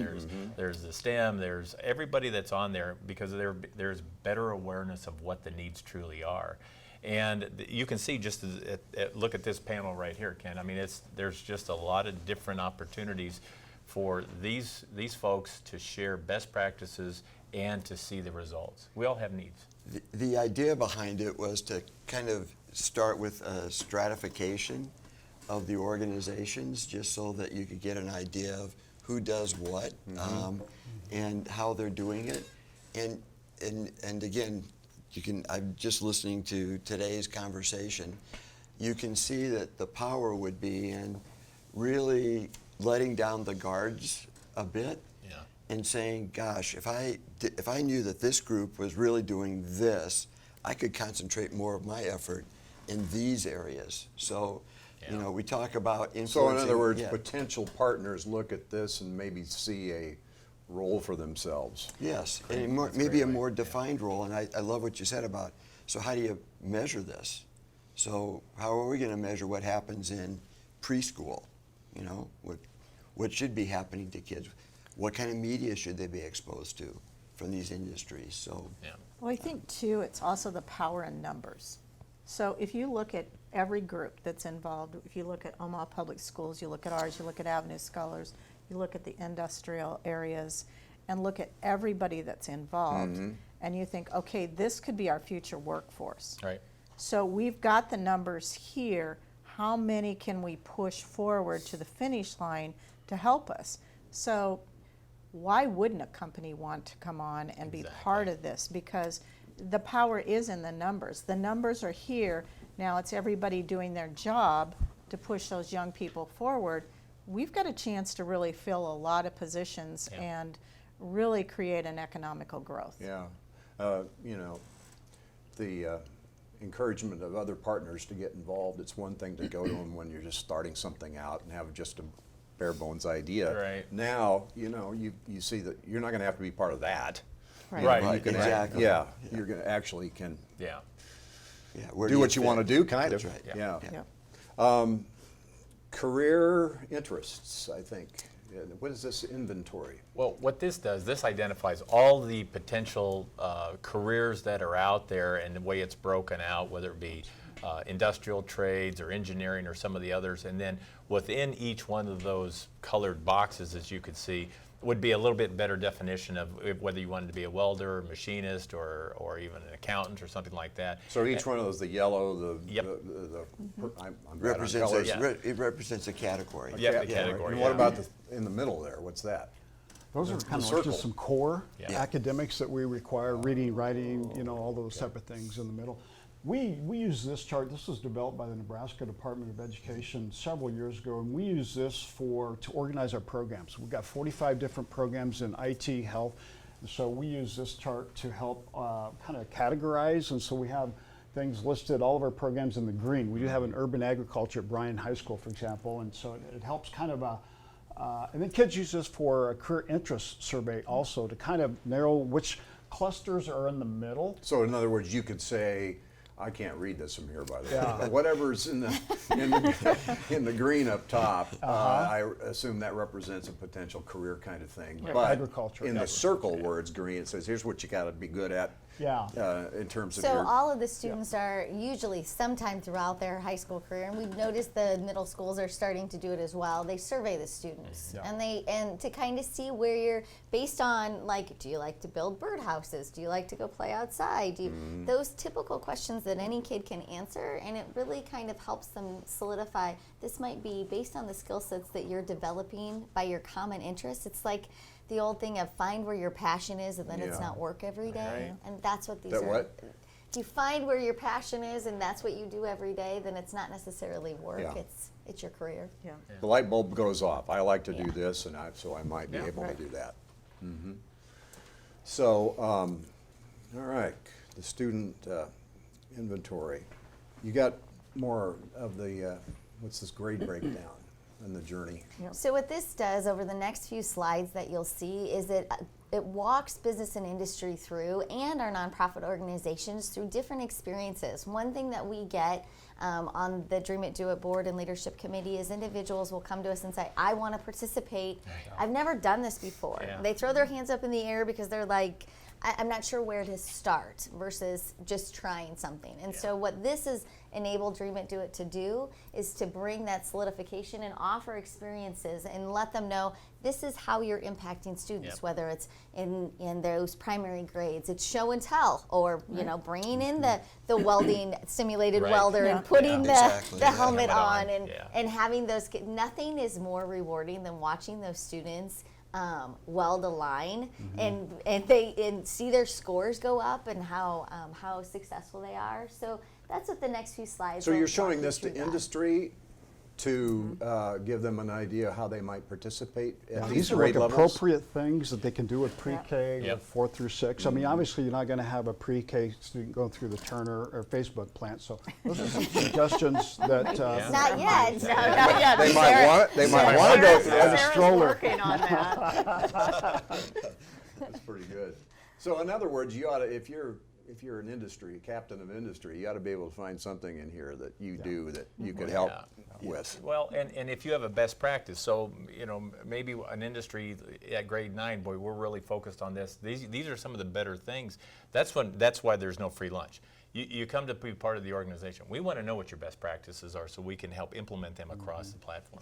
Speaker 2: there's the STEM, there's everybody that's on there because there's better awareness of what the needs truly are. And you can see just look at this panel right here, Ken. I mean, there's just a lot of different opportunities for these folks to share best practices and to see the results. We all have needs.
Speaker 4: The idea behind it was to kind of start with a stratification of the organizations, just so that you could get an idea of who does what, and how they're doing it. And again, I'm just listening to today's conversation. You can see that the power would be in really letting down the guards a bit, and saying, gosh, if I knew that this group was really doing this, I could concentrate more of my effort in these areas. So, you know, we talk about influencing.
Speaker 1: So in other words, potential partners look at this and maybe see a role for themselves.
Speaker 4: Yes, and maybe a more defined role. And I love what you said about, so how do you measure this? So how are we going to measure what happens in preschool? You know, what should be happening to kids? What kind of media should they be exposed to from these industries? So,
Speaker 5: Well, I think too, it's also the power in numbers. So if you look at every group that's involved, if you look at Omaha Public Schools, you look at ours, you look at Avenue Scholars, you look at the industrial areas, and look at everybody that's involved, and you think, okay, this could be our future workforce.
Speaker 2: Right.
Speaker 5: So we've got the numbers here. How many can we push forward to the finish line to help us? So why wouldn't a company want to come on and be part of this? Because the power is in the numbers. The numbers are here. Now it's everybody doing their job to push those young people forward. We've got a chance to really fill a lot of positions and really create an economical growth.
Speaker 1: Yeah. You know, the encouragement of other partners to get involved, it's one thing to go to them when you're just starting something out and have just a bare bones idea.
Speaker 2: Right.
Speaker 1: Now, you know, you see that you're not going to have to be part of that.
Speaker 5: Right.
Speaker 1: You know,
Speaker 2: Right.
Speaker 1: you can
Speaker 4: Exactly.
Speaker 1: Yeah, you're going to actually can
Speaker 2: Yeah.
Speaker 4: Yeah, where
Speaker 1: do what you
Speaker 4: fit?
Speaker 1: want to do, kind
Speaker 4: That's
Speaker 1: of.
Speaker 4: right.
Speaker 1: Yeah.
Speaker 5: Yeah.
Speaker 1: Career interests, I think. What is this inventory?
Speaker 2: Well, what this does, this identifies all the potential careers that are out there and the way it's broken out, whether it be industrial trades or engineering or some of the others. And then within each one of those colored boxes, as you could see, would be a little bit better definition of whether you wanted to be a welder, machinist, or even an accountant or something like that.
Speaker 1: So each one of those, the yellow,
Speaker 2: Yep.
Speaker 1: I'm bad on
Speaker 4: Represents
Speaker 1: colors.
Speaker 4: it represents a category.
Speaker 2: Yeah, the category.
Speaker 1: And what
Speaker 2: yeah.
Speaker 1: about in the middle there? What's that?
Speaker 3: Those are kind of like
Speaker 1: circle.
Speaker 3: just some core
Speaker 2: Yeah.
Speaker 3: academics that we require, reading, writing, you know, all those type of things in the middle. We use this chart. This was developed by the Nebraska Department of Education several years ago, and we use this to organize our programs. We've got 45 different programs in IT, health, and so we use this chart to help kind of categorize, and so we have things listed, all of our programs in the green. We do have an urban agriculture at Bryan High School, for example, and so it helps kind of and then kids use this for a career interest survey also to kind of narrow which clusters are in the middle.
Speaker 1: So in other words, you could say, I can't read this from here, by the way,
Speaker 3: Yeah.
Speaker 1: but whatever's in the green up top, I assume that represents a potential career kind of thing.
Speaker 3: Right.
Speaker 1: But
Speaker 3: Agriculture.
Speaker 1: in the circle where it's green, it says, here's what you got to be good at.
Speaker 3: Yeah.
Speaker 1: In terms of
Speaker 6: So
Speaker 1: your.
Speaker 6: all of the students are usually sometime throughout their high school career, and we've noticed the middle schools are starting to do it as well. They survey the students, and to kind of see where you're based on, like, do you like to build birdhouses? Do you like to go play outside? Those typical questions that any kid can answer, and it really kind of helps them solidify. This might be based on the skill sets that you're developing by your common interests. It's like the old thing of find where your passion is, and then it's
Speaker 1: Yeah.
Speaker 6: not work every day.
Speaker 2: Right.
Speaker 6: And that's what these
Speaker 1: That
Speaker 6: are.
Speaker 1: what?
Speaker 6: If you find where your passion is and that's what you do every day, then it's not necessarily work.
Speaker 1: Yeah.
Speaker 6: It's your career.
Speaker 5: Yeah.
Speaker 1: The light bulb goes off. I like to do
Speaker 6: Yeah.
Speaker 1: this, and so I might be able
Speaker 5: Right.
Speaker 1: to do that. So, all right, the student inventory. You got more of the, what's this grade breakdown in the journey?
Speaker 6: So what this does over the next few slides that you'll see is it walks business and industry through, and our nonprofit organizations through different experiences. One thing that we get on the Dream It, Do It board and leadership committee is individuals will come to us and say, I want to participate. I've never done this before.
Speaker 2: Yeah.
Speaker 6: They throw their hands up in the air because they're like, I'm not sure where to start versus just trying something. And so what this has enabled Dream It, Do It to do is to bring that solidification and offer experiences and let them know this is how you're impacting students,
Speaker 2: Yep.
Speaker 6: whether it's in those primary grades, it's show and tell, or you know, bringing in the welding simulated
Speaker 2: Right.
Speaker 6: welder
Speaker 5: Yeah.
Speaker 6: and putting
Speaker 4: Exactly,
Speaker 6: the
Speaker 4: yeah.
Speaker 6: helmet on
Speaker 2: Helmet on,
Speaker 6: and,
Speaker 2: yeah.
Speaker 6: and having those nothing is more rewarding than watching those students weld a line and they see their scores go up and how successful they are. So that's what the next few slides.
Speaker 1: So
Speaker 6: will
Speaker 1: you're
Speaker 6: walk
Speaker 1: showing
Speaker 6: you
Speaker 1: this to
Speaker 6: through that.
Speaker 1: industry to give them an idea how they might participate at these
Speaker 3: These are
Speaker 1: grade
Speaker 3: like
Speaker 1: levels?
Speaker 3: appropriate things that they can do with pre-K,
Speaker 2: Yep.
Speaker 3: 4 through 6. I mean, obviously, you're not going to have a pre-K student going through the Turner or Facebook plant. So those are some suggestions that
Speaker 6: Not yet.
Speaker 5: Not yet.
Speaker 1: They might want it. They might want to go through
Speaker 3: Sarah's
Speaker 1: that.
Speaker 3: stroller.
Speaker 5: working on that.
Speaker 1: That's pretty good. So in other words, you ought to, if you're an industry, a captain of industry, you ought to be able to find something in here that you do that you could help with.
Speaker 2: Well, and if you have a best practice, so you know maybe an industry at grade 9, boy, we're really focused on this. These are some of the better things. That's why there's no free lunch. You come to be part of the organization. We want to know what your best practices are so we can help implement them across the platform.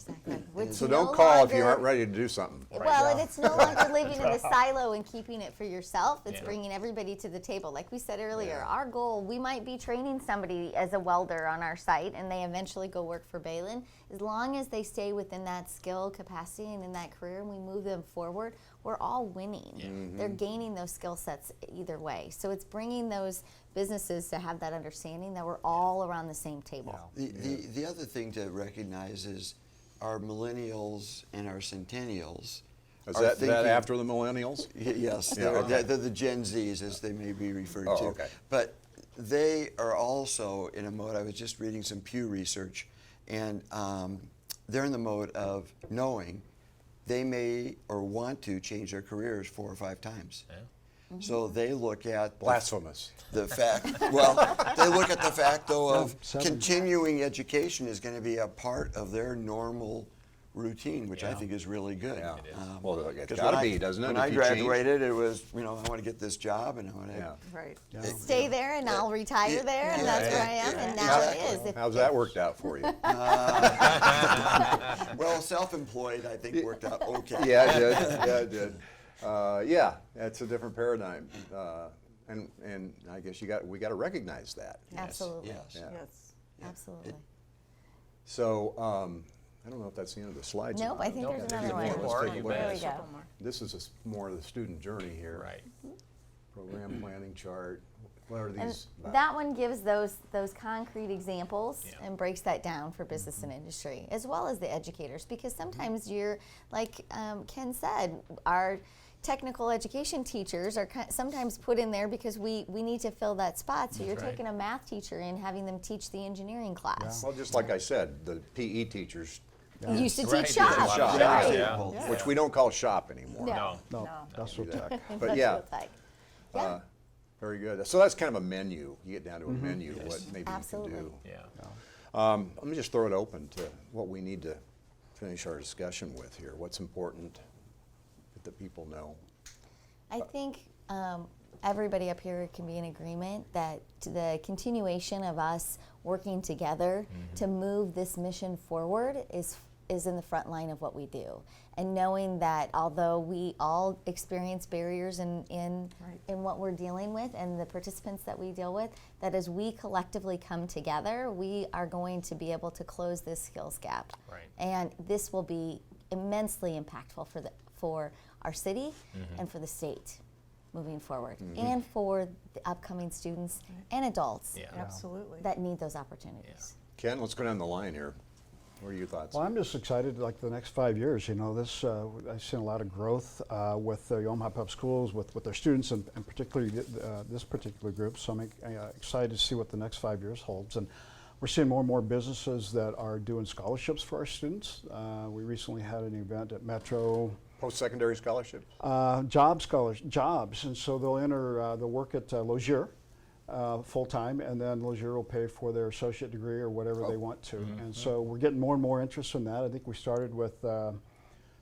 Speaker 6: It's
Speaker 1: So
Speaker 6: no
Speaker 1: don't call if you
Speaker 6: longer-
Speaker 1: aren't ready to do something.
Speaker 6: Well, and it's no longer living in the silo and keeping it for yourself. It's
Speaker 2: Yeah.
Speaker 6: bringing everybody to the table. Like we said earlier, our goal, we might be training somebody as a welder on our site and they eventually go work for Balin. As long as they stay within that skill capacity and in that career and we move them forward, we're all winning. They're gaining those skill sets either way. So it's bringing those businesses to have that understanding that we're all around the same table.
Speaker 4: The other thing to recognize is our millennials and our centennials.
Speaker 1: Is
Speaker 4: are
Speaker 1: that
Speaker 4: thinking-
Speaker 1: after the millennials?
Speaker 4: Yes,
Speaker 1: Yeah, okay.
Speaker 4: they're the Gen Zs, as they may be referred
Speaker 1: Oh,
Speaker 4: to.
Speaker 1: okay.
Speaker 4: But they are also in a mode, I was just reading some Pew research, and they're in the mode of knowing they may or want to change their careers 4 or 5 times.
Speaker 2: Yeah.
Speaker 4: So they look at
Speaker 1: Blasphemous.
Speaker 4: the fact, well, they look at the fact, though, of
Speaker 3: 7.
Speaker 4: continuing education is going to be a part of their normal routine, which I think is really good.
Speaker 1: Yeah.
Speaker 2: It is.
Speaker 1: Well, it's
Speaker 4: 'cause
Speaker 1: got to
Speaker 4: when
Speaker 1: be, doesn't it?
Speaker 4: When
Speaker 1: if
Speaker 4: I
Speaker 1: you change?
Speaker 4: graduated, it was, I want to get this job, and I want to.
Speaker 1: Yeah.
Speaker 5: Right.
Speaker 6: Stay there and I'll retire there, and that's where I am, and now it is. If-
Speaker 1: How's that worked out for you?
Speaker 4: Well, self-employed, I think, worked out okay.
Speaker 1: Yeah, it did. Yeah, it did. Yeah, that's a different paradigm, and I guess we got to recognize that.
Speaker 6: Absolutely.
Speaker 4: Yes.
Speaker 1: Yeah.
Speaker 5: Yes.
Speaker 6: Absolutely.
Speaker 1: So I don't know if that's the end of the slides. or
Speaker 6: Nope,
Speaker 1: not.
Speaker 6: I think there's another
Speaker 2: one.
Speaker 6: one.
Speaker 2: More,
Speaker 1: take a
Speaker 2: you
Speaker 1: look
Speaker 2: bet.
Speaker 1: at
Speaker 6: There we
Speaker 1: this.
Speaker 6: go.
Speaker 1: This is more of the student journey here.
Speaker 2: Right.
Speaker 1: Program planning chart. What are
Speaker 6: And
Speaker 1: these about?
Speaker 6: that one gives those concrete examples
Speaker 2: Yeah.
Speaker 6: and breaks that down for business and industry, as well as the educators, because sometimes you're, like Ken said, our technical education teachers are sometimes put in there because we need to fill that spot. So you're
Speaker 2: That's right.
Speaker 6: taking a math teacher and having them teach the engineering class.
Speaker 1: Well, just like I said, the PE teachers,
Speaker 6: You used to
Speaker 2: Right,
Speaker 6: teach
Speaker 2: yeah.
Speaker 6: shop.
Speaker 1: Shop.
Speaker 6: Right.
Speaker 2: Yeah.
Speaker 1: which we don't call shop anymore.
Speaker 6: No.
Speaker 2: No.
Speaker 3: No, industrial tech.
Speaker 1: But yeah,
Speaker 6: Industrial tech. Yeah.
Speaker 1: very good. So that's kind of a menu. You get down to a menu, what maybe
Speaker 6: Absolutely.
Speaker 1: you can do.
Speaker 2: Yeah.
Speaker 1: Let me just throw it open to what we need to finish our discussion with here. What's important that the people know?
Speaker 6: I think everybody up here can be in agreement that the continuation of us working together to move this mission forward is in the front line of what we do. And knowing that although we all experience barriers in what we're dealing with and the participants that we deal with, that as we collectively come together, we are going to be able to close this skills gap.
Speaker 2: Right.
Speaker 6: And this will be immensely impactful for our city and for the state moving forward, and for the upcoming students and adults
Speaker 2: Yeah.
Speaker 5: Absolutely.
Speaker 6: that need those opportunities.
Speaker 1: Ken, let's go down the line here. What are your thoughts?
Speaker 3: Well, I'm just excited, like the next 5 years. This I've seen a lot of growth with the Omaha Public Schools, with their students, and particularly this particular group. So I'm excited to see what the next 5 years holds. And we're seeing more and more businesses that are doing scholarships for our students. We recently had an event at Metro.
Speaker 1: Post-secondary scholarships?
Speaker 3: Jobs, and so they'll work at Lozier full-time, and then Lozier will pay for their associate degree or whatever they want to. And so we're getting more and more interest in that. I think we started with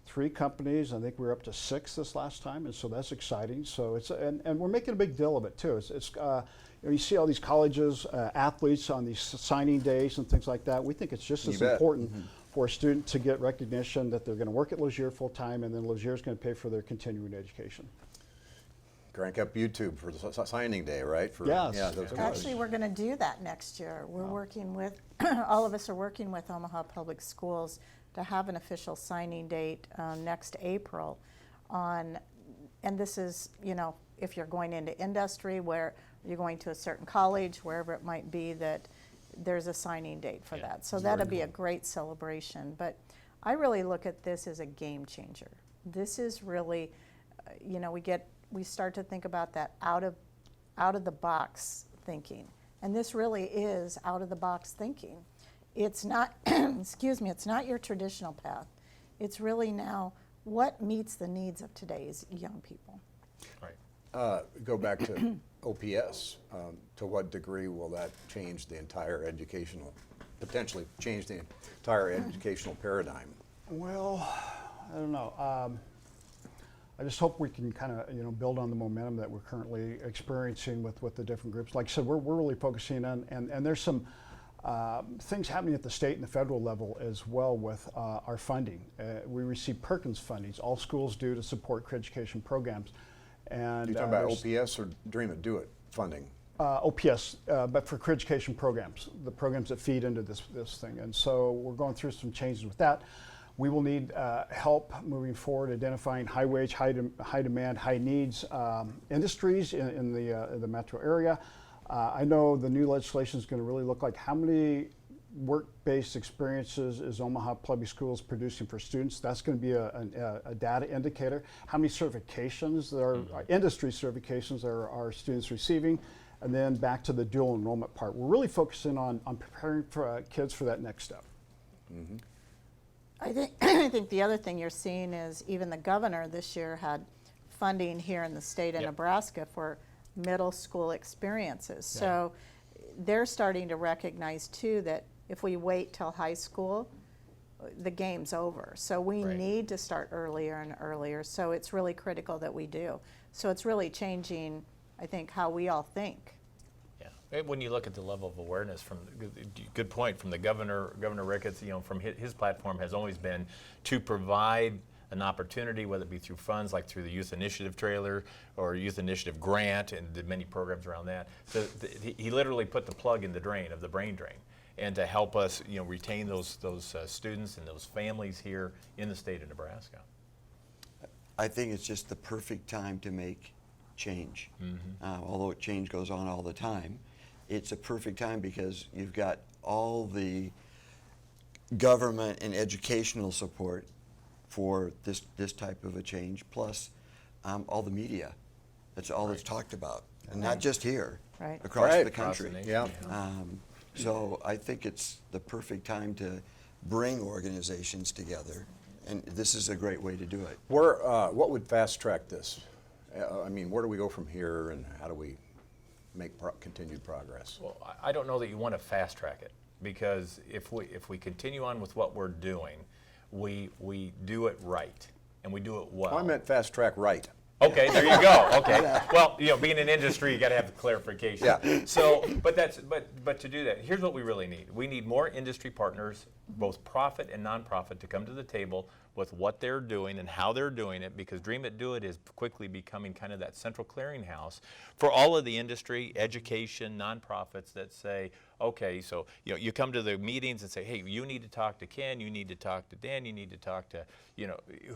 Speaker 3: 3 companies. I think we were up to 6 this last time, and so that's exciting. So and we're making a big deal of it too. You see all these colleges, athletes on these signing days and things like that. We think it's just
Speaker 1: You
Speaker 3: as
Speaker 1: bet.
Speaker 3: important for a student to get recognition that they're going to work at Lozier full-time, and then Lozier is going to pay for their continuing education.
Speaker 1: Crank up YouTube for the signing day, right?
Speaker 3: Yes.
Speaker 1: Yeah, those guys.
Speaker 5: Actually, we're going to do that next year. We're working with, all of us are working with Omaha Public Schools to have an official signing date next April on, and this is, if you're going into industry, where you're going to a certain college, wherever it might be, that there's a signing date for
Speaker 2: Yeah,
Speaker 5: that. So that'll be a great celebration. But I really look at this as a game changer. This is really, we start to think about that out of the box thinking. And this really is out of the box thinking. It's not, excuse me, it's not your traditional path. It's really now what meets the needs of today's young people.
Speaker 2: Right.
Speaker 1: Go back to OPS. To what degree will that change the entire potentially change the entire educational paradigm?
Speaker 3: Well, I don't know. I just hope we can kind of build on the momentum that we're currently experiencing with the different groups. Like I said, we're really focusing on, and there's some things happening at the state and the federal level as well with our funding. We receive Perkins fundings. All schools do to support career education programs. And
Speaker 1: You're talking about
Speaker 3: there's-
Speaker 1: OPS or Dream It, Do It funding?
Speaker 3: OPS, but for career education programs, the programs that feed into this thing. And so we're going through some changes with that. We will need help moving forward identifying high wage, high demand, high needs industries in the metro area. I know the new legislation is going to really look like how many work-based experiences is Omaha Public Schools producing for students. That's going to be a data indicator. How many certifications, that are industry certifications, are our students receiving? And then back to the dual enrollment part. We're really focusing on preparing for kids for that next step.
Speaker 1: Mm-hmm.
Speaker 5: I think the other thing you're seeing is even the governor this year had funding here in the state of Nebraska for middle school experiences. So they're starting to recognize too that if we wait till high school, the game's over. So we need to start earlier and earlier. So it's really critical that we do. So it's really changing, I think, how we all think.
Speaker 2: Yeah, when you look at the level of awareness from, good point, from the Governor Ricketts, from his platform has always been to provide an opportunity, whether it be through funds like through the Youth Initiative trailer or Youth Initiative grant and the many programs around that. So he literally put the plug in the drain of the brain drain, and to help us, retain those students and those families here in the state of Nebraska.
Speaker 4: I think it's just the perfect time to make change. Although change goes on all the time, it's a perfect time because you've got all the government and educational support for this type of a change, plus all the media. That's all that's talked about, and not just here, across the country.
Speaker 2: Across the nation,
Speaker 4: So I think it's the perfect time to bring organizations together, and this is a great way to do it.
Speaker 1: What would fast track this? I mean, where do we go from here, and how do we make continued progress?
Speaker 2: Well, I don't know that you want to fast track it, because if we continue on with what we're doing, we do it right, and we do it well.
Speaker 1: Oh, I meant fast track right.
Speaker 2: Okay, there you go. Okay. Well, being in industry, you got to have the clarification.
Speaker 1: Yeah.
Speaker 2: So, but to do that, here's what we really need. We need more industry partners, both profit and nonprofit, to come to the table with what they're doing and how they're doing it, because Dream It, Do It is quickly becoming kind of that central clearinghouse for all of the industry, education, nonprofits that say, okay, so you come to the meetings and say, hey, you need to talk to Ken, you need to talk to Dan, you need to talk to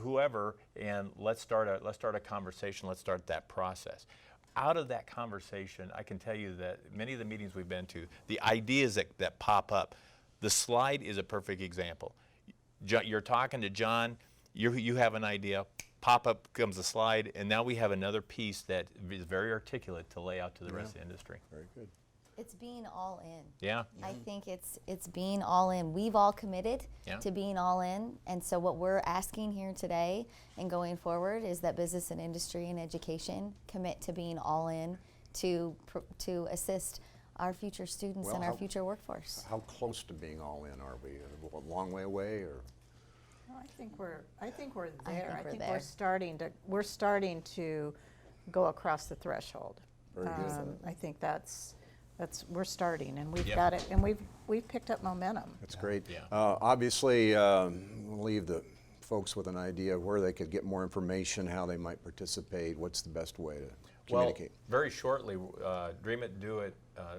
Speaker 2: whoever, and let's start a conversation, let's start that process. Out of that conversation, I can tell you that many of the meetings we've been to, the ideas that pop up, the slide is a perfect example. You're talking to John, you have an idea, pop up comes a slide, and now we have another piece that is very articulate to lay out to the rest of the industry.
Speaker 1: Very good.
Speaker 6: It's being all in.
Speaker 2: Yeah.
Speaker 6: I think it's being all in. We've all committed to being all in, and so what we're asking here today and going forward is that business and industry and education commit to being all in to assist our future students and our future workforce.
Speaker 1: How close to being all in are we? A long way away, or?
Speaker 5: I think we're there. I think
Speaker 6: there.
Speaker 5: we're starting to go across the threshold.
Speaker 1: Very good.
Speaker 5: I think that's we're starting, and we've got it, and we've picked up momentum.
Speaker 1: That's great.
Speaker 2: Yeah.
Speaker 1: Obviously, we'll leave the folks with an idea of where they could get more information, how they might participate, what's the best way to communicate.
Speaker 2: Well, very shortly, Dream It, Do It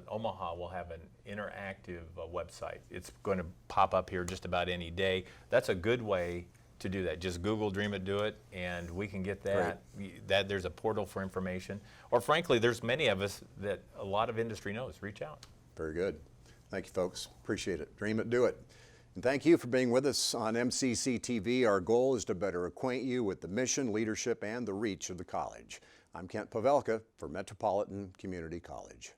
Speaker 2: Omaha will have an interactive website. It's going to pop up here just about any day. That's a good way to do that. Just Google Dream It, Do It, and we can get that. There's a portal for information. Or frankly, there's many of us that a lot of industry knows. Reach out.
Speaker 1: Very good. Thank you, folks. Appreciate it. Dream It, Do It. And thank you for being with us on MCCTV. Our goal is to better acquaint you with the mission, leadership, and the reach of the college. I'm Kent Pavelka for Metropolitan Community College.